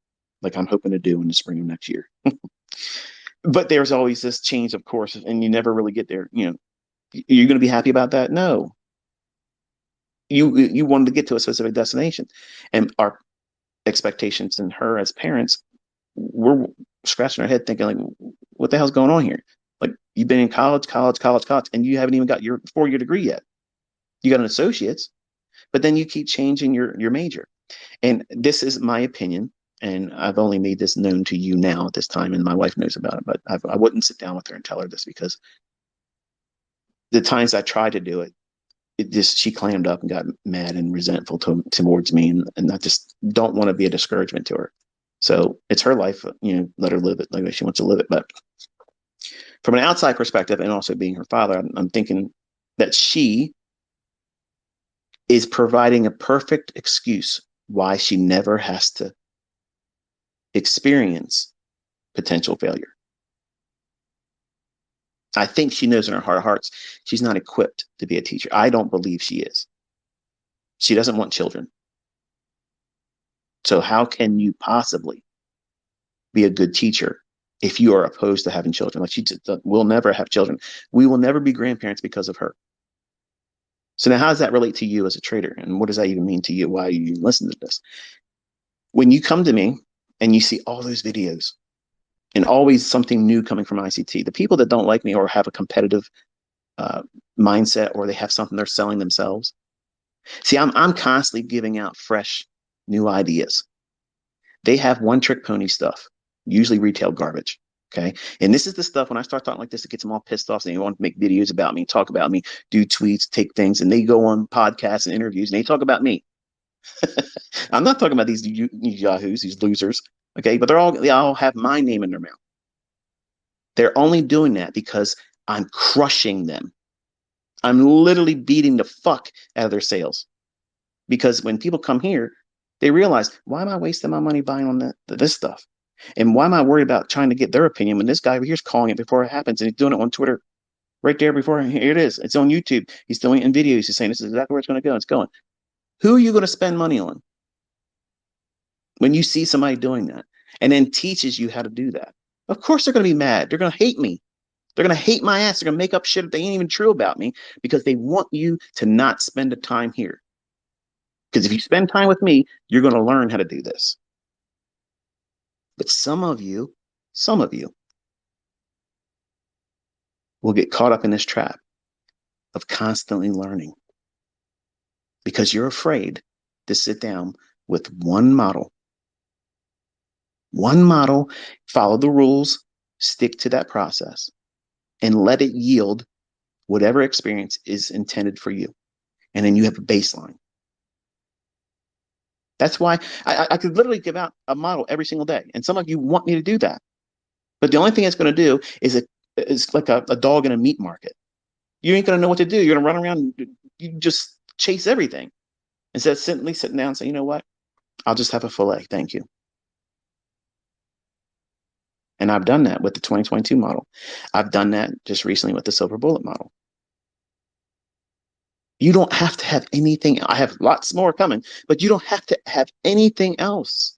like I'm hoping to do in the spring of next year. But there's always this change of course, and you never really get there. You know, you're going to be happy about that? No. You wanted to get to a specific destination, and our expectations in her as parents, we're scratching our head thinking like, what the hell's going on here? Like you've been in college, and you haven't even got your 4-year degree yet. You got an associate's, but then you keep changing your major. And this is my opinion. And I've only made this known to you now at this time, and my wife knows about it, but I wouldn't sit down with her and tell her this because the times I tried to do it, she clammed up and got mad and resentful towards me. And I just don't want to be a discouragement to her. So it's her life, let her live it like she wants to live it. But from an outside perspective, and also being her father, I'm thinking that she is providing a perfect excuse why she never has to experience potential failure. I think she knows in her heart of hearts she's not equipped to be a teacher. I don't believe she is. She doesn't want children. So how can you possibly be a good teacher if you are opposed to having children? Like she will never have children. We will never be grandparents because of her. So now how does that relate to you as a trader? And what does that even mean to you? Why you listen to this? When you come to me and you see all those videos and always something new coming from ICT, the people that don't like me or have a competitive uh, mindset, or they have something they're selling themselves. See, I'm constantly giving out fresh new ideas. They have one trick pony stuff, usually retail garbage. Okay. And this is the stuff when I start talking like this, it gets them all pissed off. And they want to make videos about me, talk about me, do tweets, take things, and they go on podcasts and interviews and they talk about me. I'm not talking about these yahoos, these losers. Okay. But they all have my name in their mouth. They're only doing that because I'm crushing them. I'm literally beating the fuck out of their sales. Because when people come here, they realize, why am I wasting my money buying on this stuff? And why am I worried about trying to get their opinion when this guy over here is calling it before it happens and he's doing it on Twitter right there before here it is. It's on YouTube. He's doing it in videos. He's saying this is exactly where it's going to go. It's going. Who are you going to spend money on when you see somebody doing that and then teaches you how to do that? Of course they're going to be mad. They're going to hate me. They're going to hate my ass. They're going to make up shit that they ain't even true about me because they want you to not spend the time here. Because if you spend time with me, you're going to learn how to do this. But some of you will get caught up in this trap of constantly learning because you're afraid to sit down with one model, follow the rules, stick to that process, and let it yield whatever experience is intended for you. And then you have a baseline. That's why I could literally give out a model every single day. And some of you want me to do that. But the only thing it's going to do is like a dog in a meat market. You ain't going to know what to do. You're going to run around and you just chase everything instead of simply sitting down and say, you know what? I'll just have a fillet. Thank you. And I've done that with the 2022 model. I've done that just recently with the silver bullet model. You don't have to have anything. I have lots more coming, but you don't have to have anything else.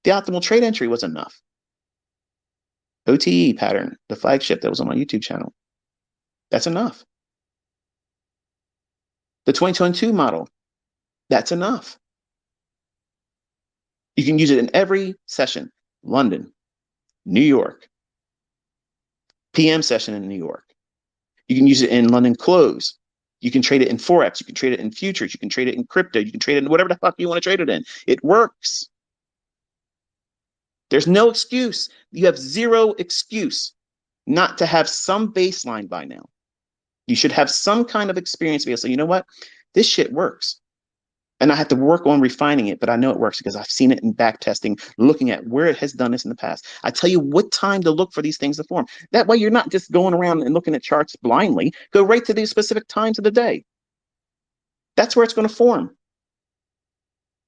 The optimal trade entry was enough. OTE pattern, the flagship that was on my YouTube channel. That's enough. The 2022 model, that's enough. You can use it in every session. London, New York, PM session in New York. You can use it in London close. You can trade it in Forex. You can trade it in futures. You can trade it in crypto. You can trade it in whatever the fuck you want to trade it in. It works. There's no excuse. You have zero excuse not to have some baseline by now. You should have some kind of experience to be able to say, you know what? This shit works. And I have to work on refining it, but I know it works because I've seen it in back testing, looking at where it has done this in the past. I tell you what time to look for these things to form. That way you're not just going around and looking at charts blindly. Go right to these specific times of the day. That's where it's going to form.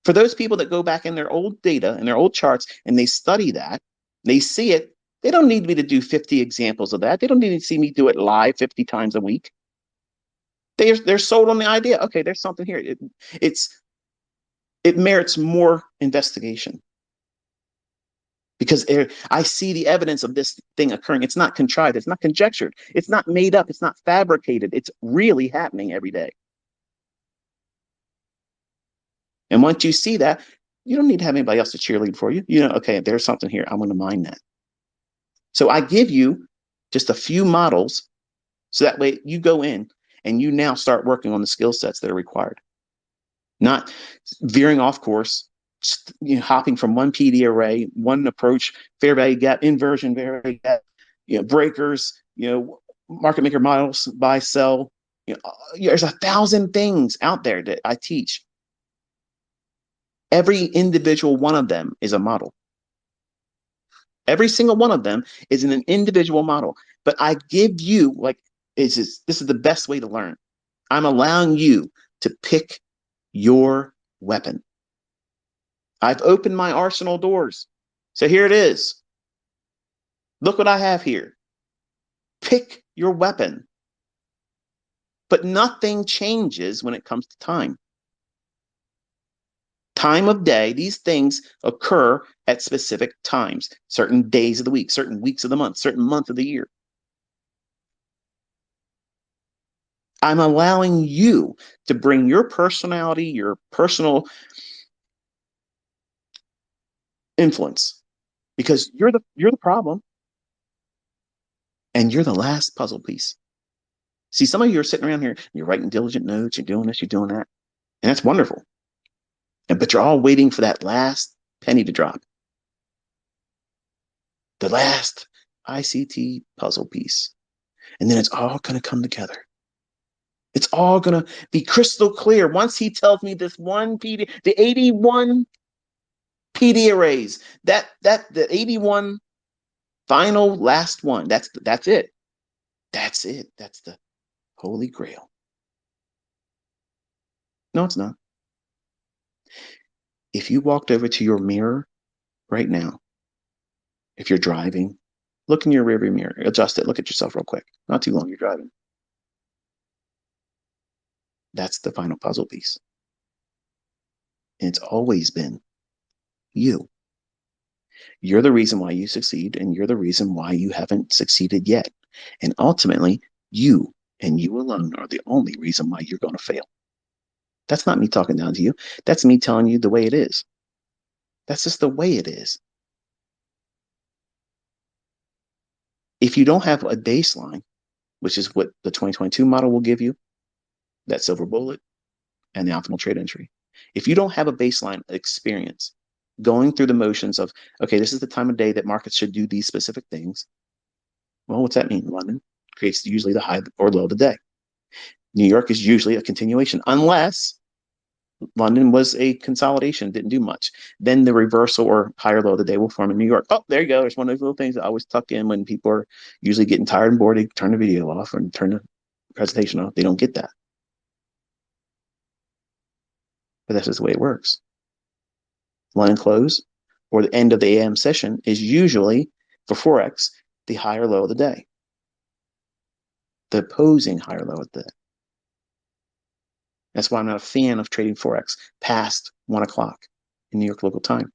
For those people that go back in their old data and their old charts and they study that, they see it, they don't need me to do 50 examples of that. They don't need to see me do it live 50 times a week. They're sold on the idea. Okay, there's something here. It merits more investigation because I see the evidence of this thing occurring. It's not contrived. It's not conjectured. It's not made up. It's not fabricated. It's really happening every day. And once you see that, you don't need to have anybody else to cheerlead for you. You know, okay, there's something here. I'm going to mine that. So I give you just a few models so that way you go in and you now start working on the skill sets that are required. Not veering off course, hopping from one PD array, one approach, fair value gap, inversion, fair value gap, breakers, market maker models, buy, sell. There's 1,000 things out there that I teach. Every individual one of them is a model. Every single one of them is an individual model. But I give you, this is the best way to learn. I'm allowing you to pick your weapon. I've opened my arsenal doors. So here it is. Look what I have here. Pick your weapon. But nothing changes when it comes to time. Time of day, these things occur at specific times, certain days of the week, certain weeks of the month, certain month of the year. I'm allowing you to bring your personality, your personal influence, because you're the problem and you're the last puzzle piece. See, some of you are sitting around here, you're writing diligent notes, you're doing this, you're doing that, and that's wonderful. But you're all waiting for that last penny to drop, the last ICT puzzle piece. And then it's all going to come together. It's all going to be crystal clear. Once he tells me this one PD, the 81 PD arrays, the 81 final last one, that's it. That's it. That's the holy grail. No, it's not. If you walked over to your mirror right now, if you're driving, look in your rearview mirror, adjust it, look at yourself real quick. Not too long, you're driving. That's the final puzzle piece. And it's always been you. You're the reason why you succeed, and you're the reason why you haven't succeeded yet. And ultimately, you and you alone are the only reason why you're going to fail. That's not me talking down to you. That's me telling you the way it is. That's just the way it is. If you don't have a baseline, which is what the 2022 model will give you, that silver bullet and the optimal trade entry. If you don't have a baseline experience going through the motions of, okay, this is the time of day that markets should do these specific things. Well, what's that mean? London creates usually the high or low of the day. New York is usually a continuation, unless London was a consolidation, didn't do much. Then the reversal or higher low of the day will form in New York. Oh, there you go. There's one of those little things that I always tuck in when people are usually getting tired and bored. They turn the video off and turn the presentation off. They don't get that. But that's just the way it works. London close or the end of the AM session is usually, for Forex, the higher low of the day, the opposing higher low of the day. That's why I'm not a fan of trading Forex past 1 o'clock in New York local time.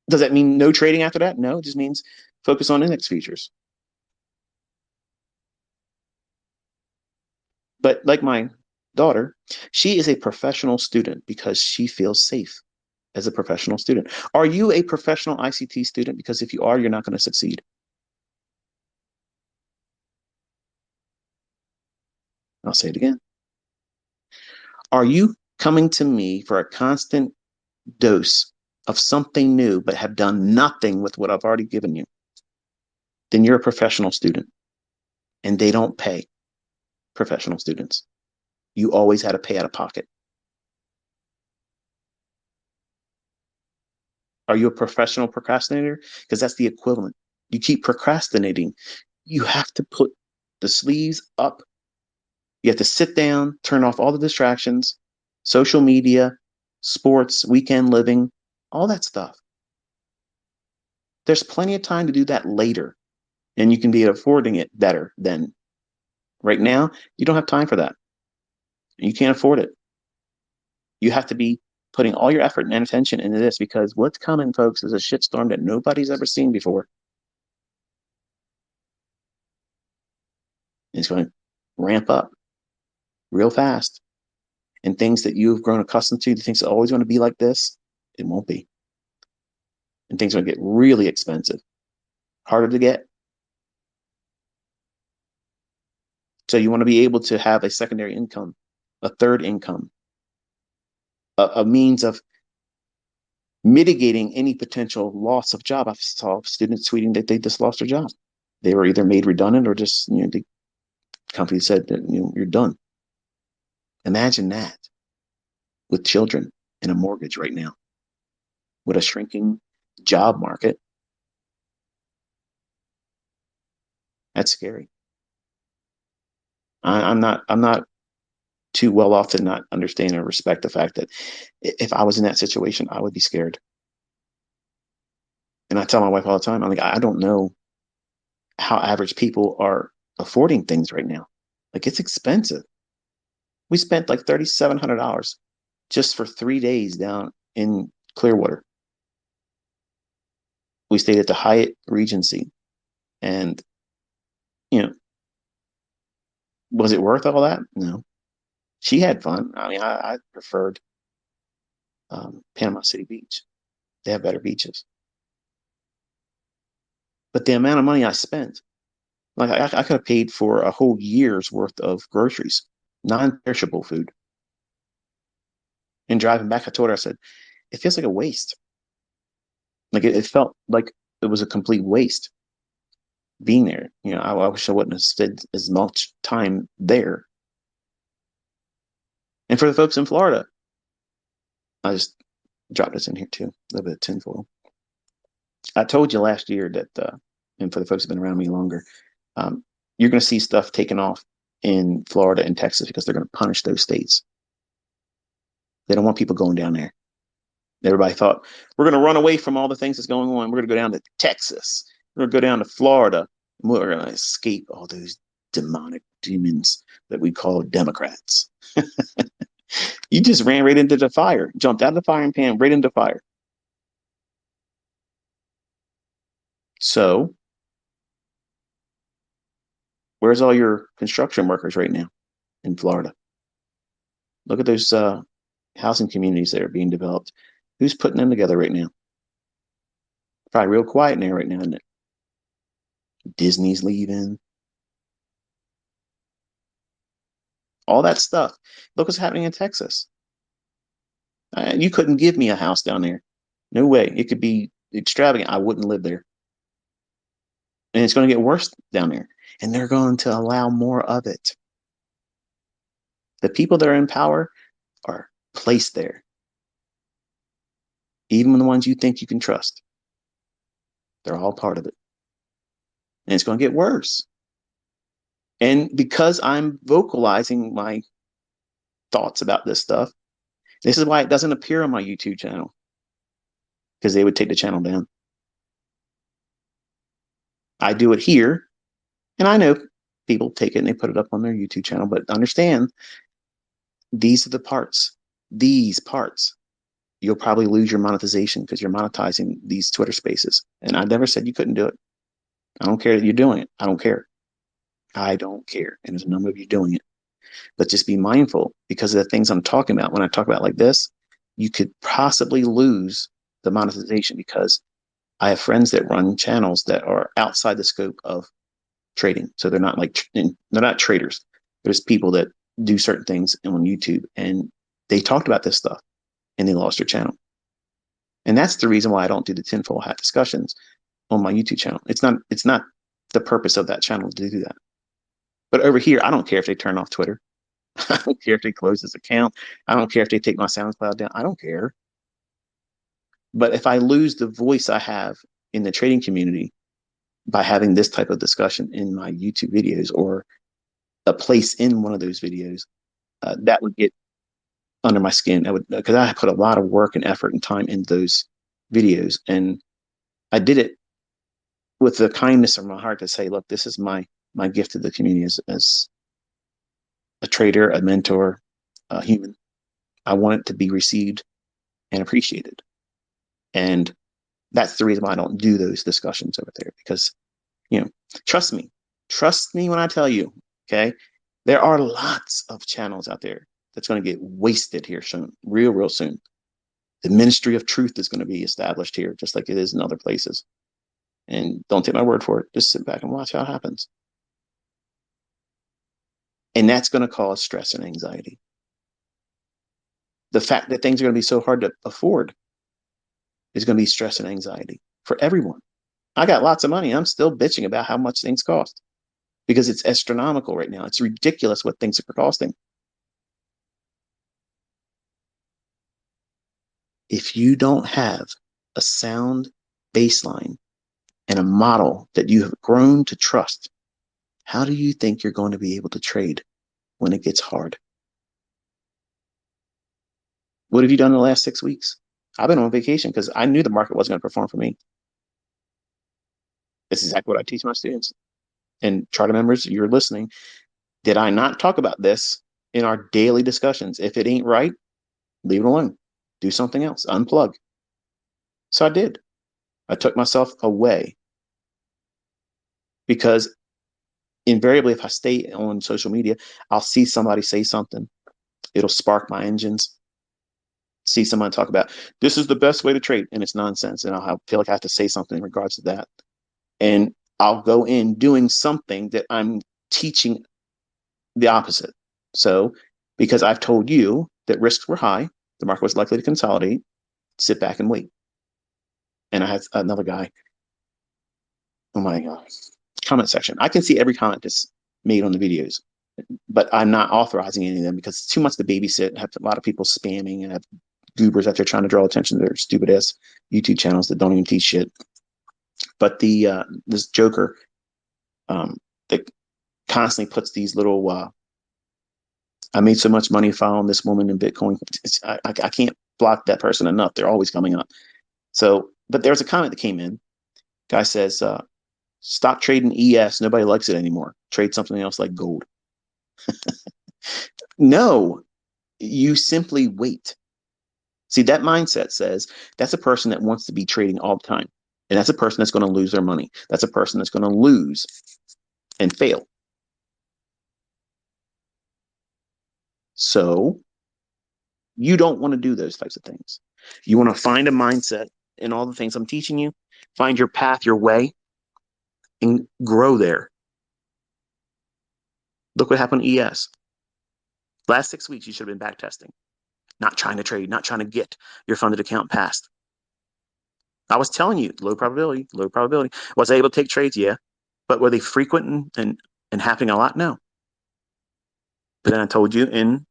Does that mean no trading after that? No, it just means focus on index futures. But like my daughter, she is a professional student because she feels safe as a professional student. Are you a professional ICT student? Because if you are, you're not going to succeed. I'll say it again. Are you coming to me for a constant dose of something new, but have done nothing with what I've already given you? Then you're a professional student, and they don't pay professional students. You always had to pay out of pocket. Are you a professional procrastinator? Because that's the equivalent. You keep procrastinating. You have to put the sleeves up. You have to sit down, turn off all the distractions, social media, sports, weekend living, all that stuff. There's plenty of time to do that later, and you can be affording it better than right now. You don't have time for that. You can't afford it. You have to be putting all your effort and attention into this, because what's coming, folks, is a shitstorm that nobody's ever seen before. It's going to ramp up real fast. And things that you've grown accustomed to, the things that are always going to be like this, it won't be. And things are going to get really expensive, harder to get. So you want to be able to have a secondary income, a third income, a means of mitigating any potential loss of job. I saw students tweeting that they just lost their job. They were either made redundant or just, the company said that, you're done. Imagine that with children and a mortgage right now, with a shrinking job market. That's scary. I'm not too well off to not understand or respect the fact that if I was in that situation, I would be scared. And I tell my wife all the time, I'm like, I don't know how average people are affording things right now. Like, it's expensive. We spent like $3,700 just for 3 days down in Clearwater. We stayed at the Hyatt Regency, and you know Was it worth all that? No. She had fun. I mean, I preferred Panama City Beach. They have better beaches. But the amount of money I spent, like I could have paid for a whole year's worth of groceries, non-perishable food. And driving back, I told her, I said, it feels like a waste. Like it felt like it was a complete waste being there. I wish I wouldn't have spent as much time there. And for the folks in Florida, I just dropped this in here too, a little bit of tinfoil. I told you last year that, and for the folks who've been around me longer, um, you're going to see stuff taken off in Florida and Texas because they're going to punish those states. They don't want people going down there. Everybody thought we're going to run away from all the things that's going on. We're going to go down to Texas. We're going to go down to Florida. And we're going to escape all those demonic demons that we call Democrats. You just ran right into the fire, jumped out of the frying pan, right into fire. So, where's all your construction workers right now in Florida? Look at those housing communities that are being developed. Who's putting them together right now? Probably real quiet in there right now, isn't it? Disney's leaving. All that stuff. Look what's happening in Texas. You couldn't give me a house down there. No way. It could be extravagant. I wouldn't live there. And it's going to get worse down there. And they're going to allow more of it. The people that are in power are placed there. Even the ones you think you can trust. They're all part of it. And it's going to get worse. And because I'm vocalizing my thoughts about this stuff, this is why it doesn't appear on my YouTube channel. Because they would take the channel down. I do it here. And I know people take it and they put it up on their YouTube channel. But understand, these are the parts. These parts. You'll probably lose your monetization because you're monetizing these Twitter spaces. And I never said you couldn't do it. I don't care that you're doing it. I don't care. I don't care. And there's a number of you doing it. But just be mindful because of the things I'm talking about. When I talk about like this, you could possibly lose the monetization because I have friends that run channels that are outside the scope of trading. So they're not they're not traders. There's people that do certain things on YouTube and they talked about this stuff and they lost their channel. And that's the reason why I don't do the tinfoil hat discussions on my YouTube channel. It's not the purpose of that channel to do that. But over here, I don't care if they turn off Twitter. I don't care if they close this account. I don't care if they take my SoundCloud down. I don't care. But if I lose the voice I have in the trading community by having this type of discussion in my YouTube videos or a place in one of those videos, that would get under my skin. Because I put a lot of work and effort and time in those videos, and I did it with the kindness of my heart to say, look, this is my gift to the community as a trader, a mentor, a human. I want it to be received and appreciated. And that's the reason why I don't do those discussions over there because, trust me when I tell you, okay, there are lots of channels out there that's going to get wasted here soon, real soon. The ministry of truth is going to be established here, just like it is in other places. And don't take my word for it. Just sit back and watch how it happens. And that's going to cause stress and anxiety. The fact that things are going to be so hard to afford is going to be stress and anxiety for everyone. I got lots of money. I'm still bitching about how much things cost because it's astronomical right now. It's ridiculous what things are costing. If you don't have a sound baseline and a model that you have grown to trust, how do you think you're going to be able to trade when it gets hard? What have you done in the last 6 weeks? I've been on vacation because I knew the market wasn't going to perform for me. This is exactly what I teach my students. And charter members, you're listening. Did I not talk about this in our daily discussions? If it ain't right, leave it alone. Do something else. Unplug. So I did. I took myself away because invariably, if I stay on social media, I'll see somebody say something. It'll spark my engines. See someone talk about this is the best way to trade, and it's nonsense. And feel like I have to say something in regards to that. And I'll go in doing something that I'm teaching the opposite. So, because I've told you that risks were high, the market was likely to consolidate, sit back and wait. And I had another guy, oh my God, comment section. I can see every comment that's made on the videos, but I'm not authorizing any of them because it's too much to babysit. I have a lot of people spamming and I have goobers that they're trying to draw attention to their stupid ass YouTube channels that don't even teach shit. But this joker that constantly puts these little I made so much money following this woman in Bitcoin. I can't block that person enough. They're always coming up. So, but there's a comment that came in. Guy says, stop trading ES. Nobody likes it anymore. Trade something else like gold. No, you simply wait. See, that mindset says that's a person that wants to be trading all the time. And that's a person that's going to lose their money. That's a person that's going to lose and fail. So you don't want to do those types of things. You want to find a mindset in all the things I'm teaching you, find your path, your way, and grow there. Look what happened to ES. Last 6 weeks, you should have been back testing, not trying to trade, not trying to get your funded account passed. I was telling you, low probability, low probability. Was I able to take trades? Yeah. But were they frequent and happening a lot? No. But then I told you in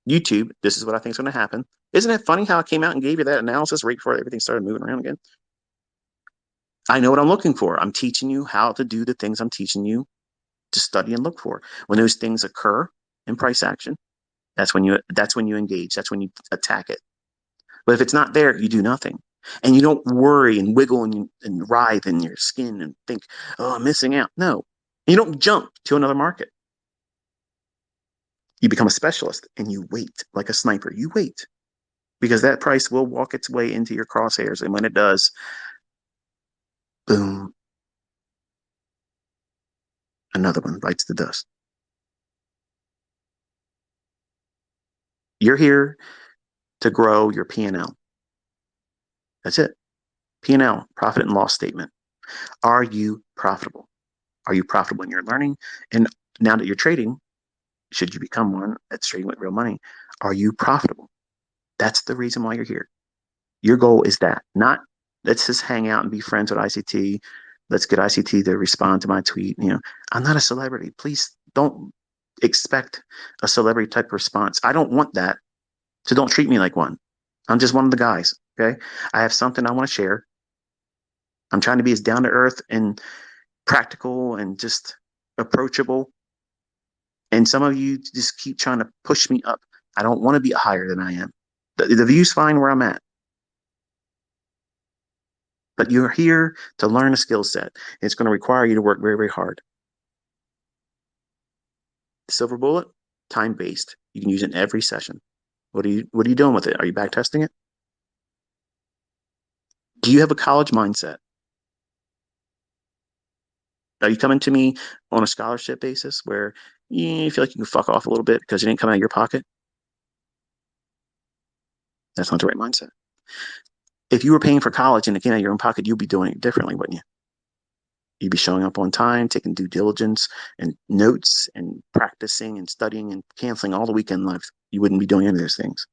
YouTube, this is what I think is going to happen. Isn't it funny how I came out and gave you that analysis right before everything started moving around again? I know what I'm looking for. I'm teaching you how to do the things I'm teaching you to study and look for. When those things occur in price action, that's when you engage. That's when you attack it. But if it's not there, you do nothing. And you don't worry and wiggle and writhe in your skin and think, oh, I'm missing out. No. You don't jump to another market. You become a specialist and you wait like a sniper. You wait because that price will walk its way into your crosshairs. And when it does, boom, another one bites the dust. You're here to grow your P&L. That's it. P&L, profit and loss statement. Are you profitable? Are you profitable in your learning? And now that you're trading, should you become one that's trading with real money, are you profitable? That's the reason why you're here. Your goal is that, not let's just hang out and be friends with ICT. Let's get ICT to respond to my tweet. I'm not a celebrity. Please don't expect a celebrity type response. I don't want that. So don't treat me like one. I'm just one of the guys. Okay. I have something I want to share. I'm trying to be as down to earth and practical and just approachable. And some of you just keep trying to push me up. I don't want to be higher than I am. The view's fine where I'm at. But you're here to learn a skill set. It's going to require you to work very, very hard. Silver bullet, time-based. You can use it in every session. What are you doing with it? Are you back testing it? Do you have a college mindset? Are you coming to me on a scholarship basis where you feel like you can fuck off a little bit because it didn't come out of your pocket? That's not the right mindset. If you were paying for college and it came out of your own pocket, you'd be doing it differently, wouldn't you? You'd be showing up on time, taking due diligence and notes and practicing and studying and canceling all the weekend life. You wouldn't be doing any of those things.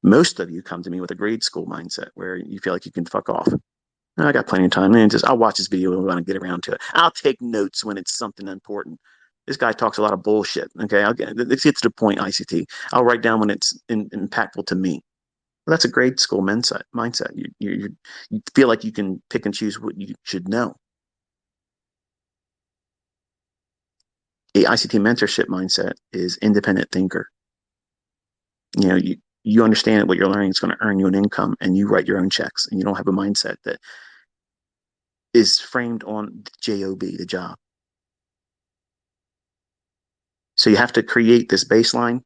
Most of you come to me with a grade school mindset where you feel like you can fuck off. I got plenty of time. And I'll watch this video when I get around to it. I'll take notes when it's something important. This guy talks a lot of bullshit. Okay, let's get to the point. ICT. I'll write down when it's impactful to me. Well, that's a grade school mindset. You feel like you can pick and choose what you should know. A ICT mentorship mindset is independent thinker. You understand that what you're learning is going to earn you an income, and you write your own checks, and you don't have a mindset that is framed on the job, the job. So you have to create this baseline,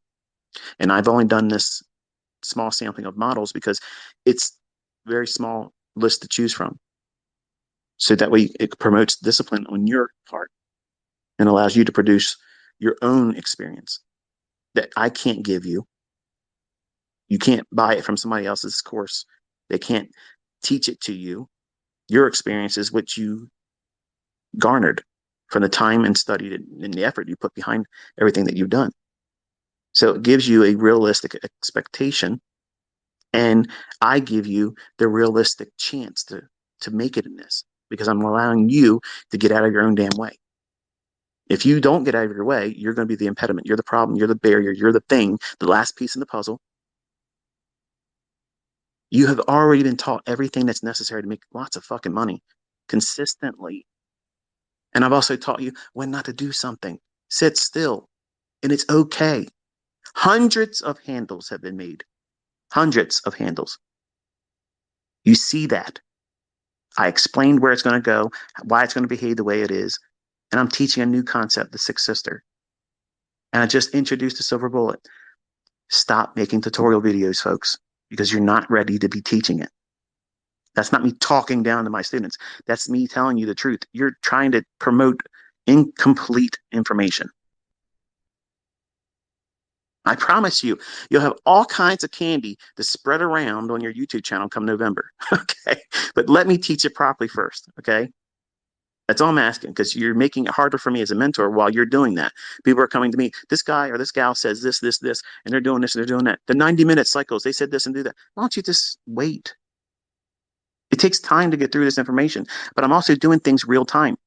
and I've only done this small sampling of models because it's very small list to choose from. So that way it promotes discipline on your part and allows you to produce your own experience that I can't give you. You can't buy it from somebody else's course. They can't teach it to you. Your experience is what you garnered from the time and study and the effort you put behind everything that you've done. So it gives you a realistic expectation, and I give you the realistic chance to make it in this because I'm allowing you to get out of your own damn way. If you don't get out of your way, you're going to be the impediment. You're the problem. You're the barrier. You're the thing, the last piece in the puzzle. You have already been taught everything that's necessary to make lots of fucking money consistently. And I've also taught you when not to do something. Sit still, and it's okay. Hundreds of handles have been made. Hundreds of handles. You see that. I explained where it's going to go, why it's going to behave the way it is. And I'm teaching a new concept, the Sixth Sister. And I just introduced the silver bullet. Stop making tutorial videos, folks, because you're not ready to be teaching it. That's not me talking down to my students. That's me telling you the truth. You're trying to promote incomplete information. I promise you, you'll have all kinds of candy to spread around on your YouTube channel come November. Okay. But let me teach it properly first. Okay. That's all I'm asking because you're making it harder for me as a mentor while you're doing that. People are coming to me, this guy or this gal says this, this, this, and they're doing this and they're doing that. The 90-minute cycles, they said this and do that. Why don't you just wait? It takes time to get through this information, but I'm also doing things real time.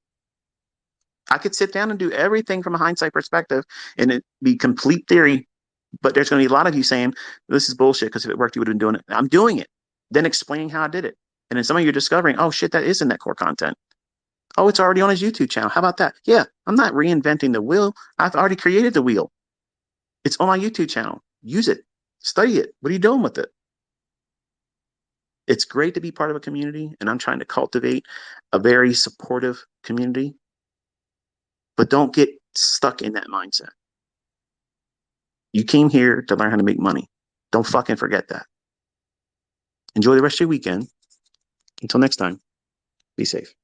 I could sit down and do everything from a hindsight perspective and it be complete theory, but there's going to be a lot of you saying, this is bullshit because if it worked, you would have been doing it. I'm doing it, then explaining how I did it. And then some of you are discovering, oh shit, that is in that core content. Oh, it's already on his YouTube channel. How about that? Yeah, I'm not reinventing the wheel. I've already created the wheel. It's on my YouTube channel. Use it. Study it. What are you doing with it? It's great to be part of a community, and I'm trying to cultivate a very supportive community, but don't get stuck in that mindset. You came here to learn how to make money. Don't fucking forget that. Enjoy the rest of your weekend. Until next time, be safe.